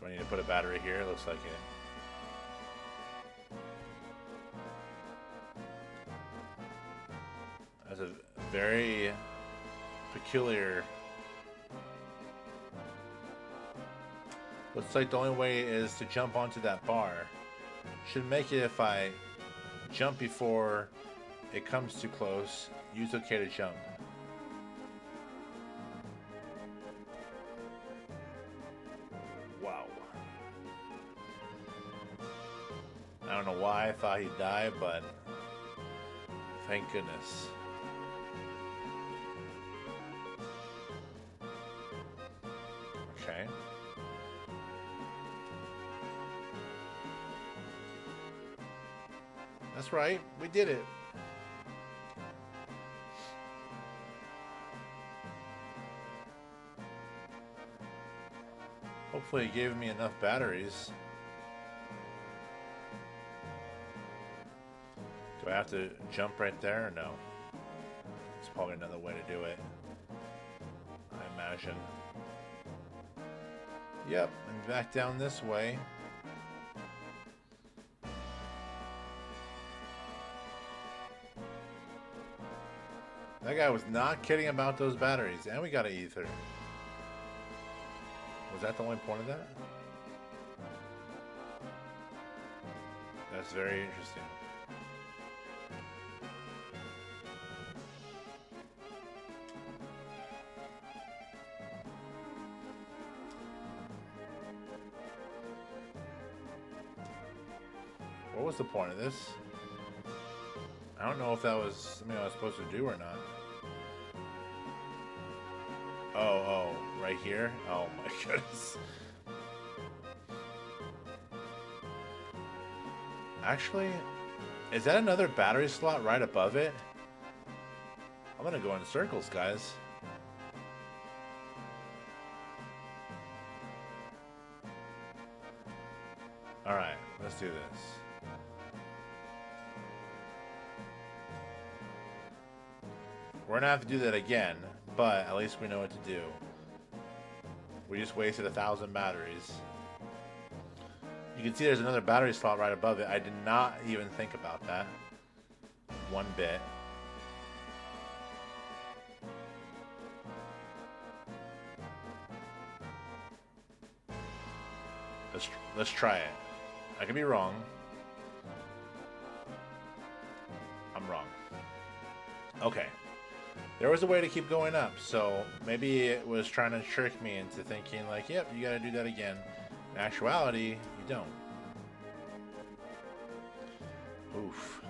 S1: Do I need to put a battery here? Looks like it. That's a very peculiar... Looks like the only way is to jump onto that bar. Should make it if I jump before it comes too close. Use OK to jump. Wow. I don't know why I thought he'd die, but thank goodness. Okay. That's right, we did it. Hopefully it gave me enough batteries. Do I have to jump right there or no? There's probably another way to do it, I imagine. Yep, and back down this way. That guy was not kidding about those batteries, and we got an ether. Was that the only point of that? That's very interesting. What was the point of this? I don't know if that was something I was supposed to do or not. Oh, right here? Oh my goodness. Actually, is that another battery slot right above it? I'm gonna go in circles, guys. Alright, let's do this. We're gonna have to do that again, but at least we know what to do. We just wasted 1,000 batteries. You can see there's another battery slot right above it. I did not even think about that one bit. Let's try it. I could be wrong. I'm wrong. Okay. There was a way to keep going up, so maybe it was trying to trick me into thinking like, yep, you gotta do that again. In actuality, you don't. Oof.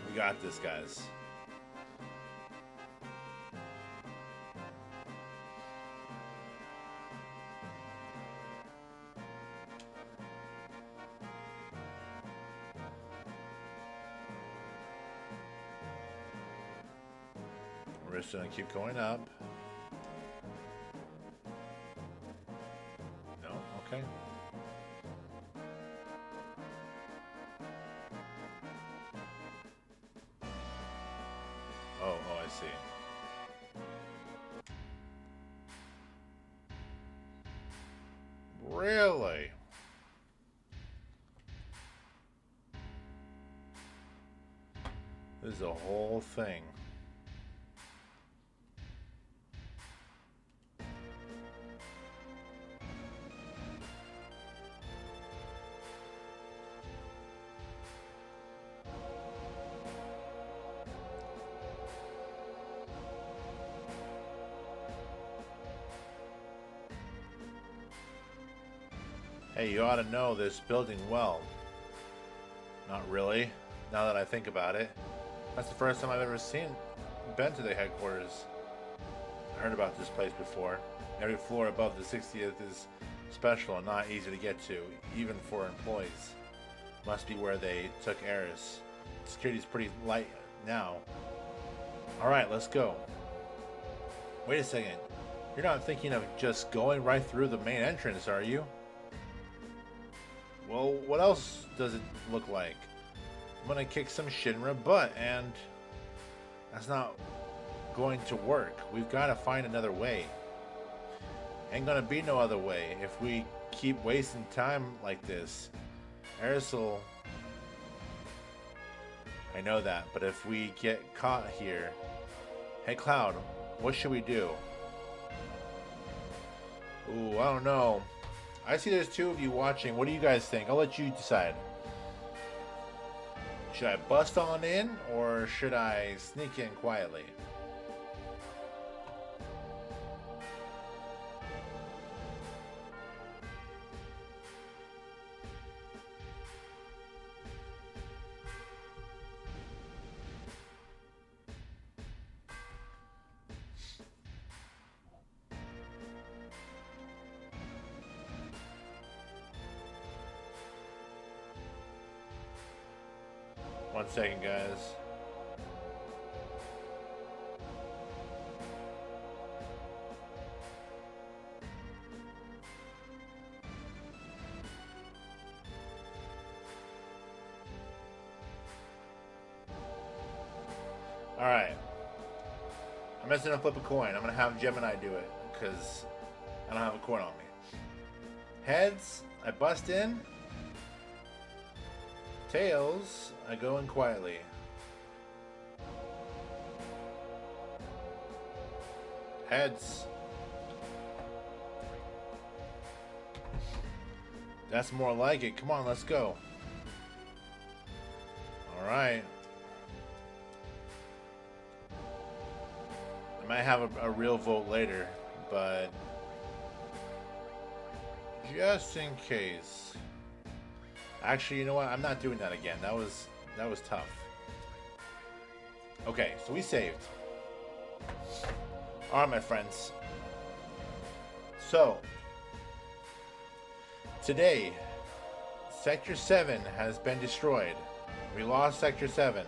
S1: We got this, guys. We're just gonna keep going up. No? Okay. Oh, I see. Really? This is a whole thing. Hey, you ought to know this building well. Not really, now that I think about it. That's the first time I've ever been to the headquarters. I heard about this place before. Every floor above the 60th is special and not easy to get to, even for employees. Must be where they took Eris. Security's pretty light now. Alright, let's go. Wait a second. You're not thinking of just going right through the main entrance, are you? Well, what else does it look like? I'm gonna kick some Shinra butt, and that's not going to work. We've got to find another way. Ain't gonna be no other way if we keep wasting time like this. Eris'll... I know that, but if we get caught here... Hey Cloud, what should we do? Ooh, I don't know. I see there's two of you watching. What do you guys think? I'll let you decide. Should I bust on in, or should I sneak in quietly? One second, guys. Alright. I'm just gonna flip a coin. I'm gonna have Gemini do it, because I don't have a coin on me. Heads, I bust in. Tails, I go in quietly. Heads. That's more like it. Come on, let's go. Alright. I might have a real vote later, but just in case. Actually, you know what? I'm not doing that again. That was tough. Okay, so we saved. Alright, my friends. So, today, Sector 7 has been destroyed. We lost Sector 7.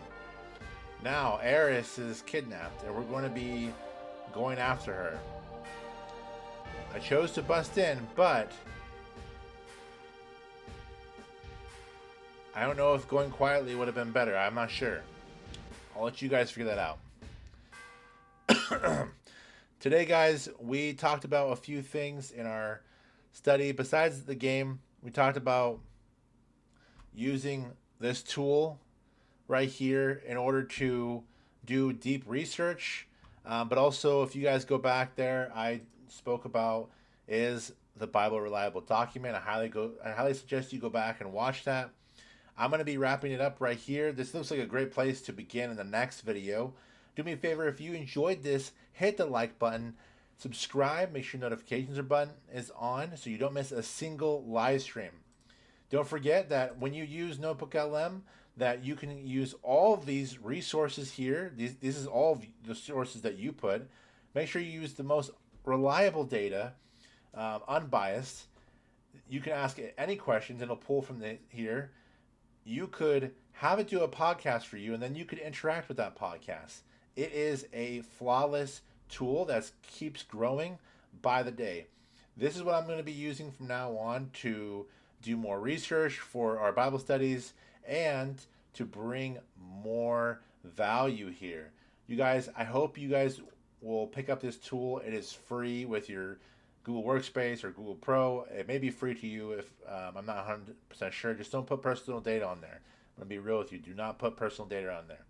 S1: Now, Eris is kidnapped, and we're going to be going after her. I chose to bust in, but I don't know if going quietly would have been better. I'm not sure. I'll let you guys figure that out. Today, guys, we talked about a few things in our study. Besides the game, we talked about using this tool right here in order to do deep research. But also, if you guys go back there, I spoke about is the Bible a reliable document. I highly suggest you go back and watch that. I'm going to be wrapping it up right here. This looks like a great place to begin in the next video. Do me a favor, if you enjoyed this, hit the like button, subscribe, make sure notifications button is on so you don't miss a single live stream. Don't forget that when you use Notebook LM, that you can use all of these resources here. This is all of the sources that you put. Make sure you use the most reliable data, unbiased. You can ask it any questions and it'll pull from here. You could have it do a podcast for you, and then you could interact with that podcast. It is a flawless tool that keeps growing by the day. This is what I'm going to be using from now on to do more research for our Bible studies and to bring more value here. You guys, I hope you guys will pick up this tool. It is free with your Google Workspace or Google Pro. It may be free to you if I'm not 100% sure. Just don't put personal data on there. I'm going to be real with you. Do not put personal data on there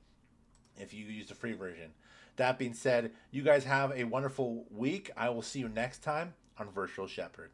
S1: if you use the free version. That being said, you guys have a wonderful week. I will see you next time on Virtual Shepherd.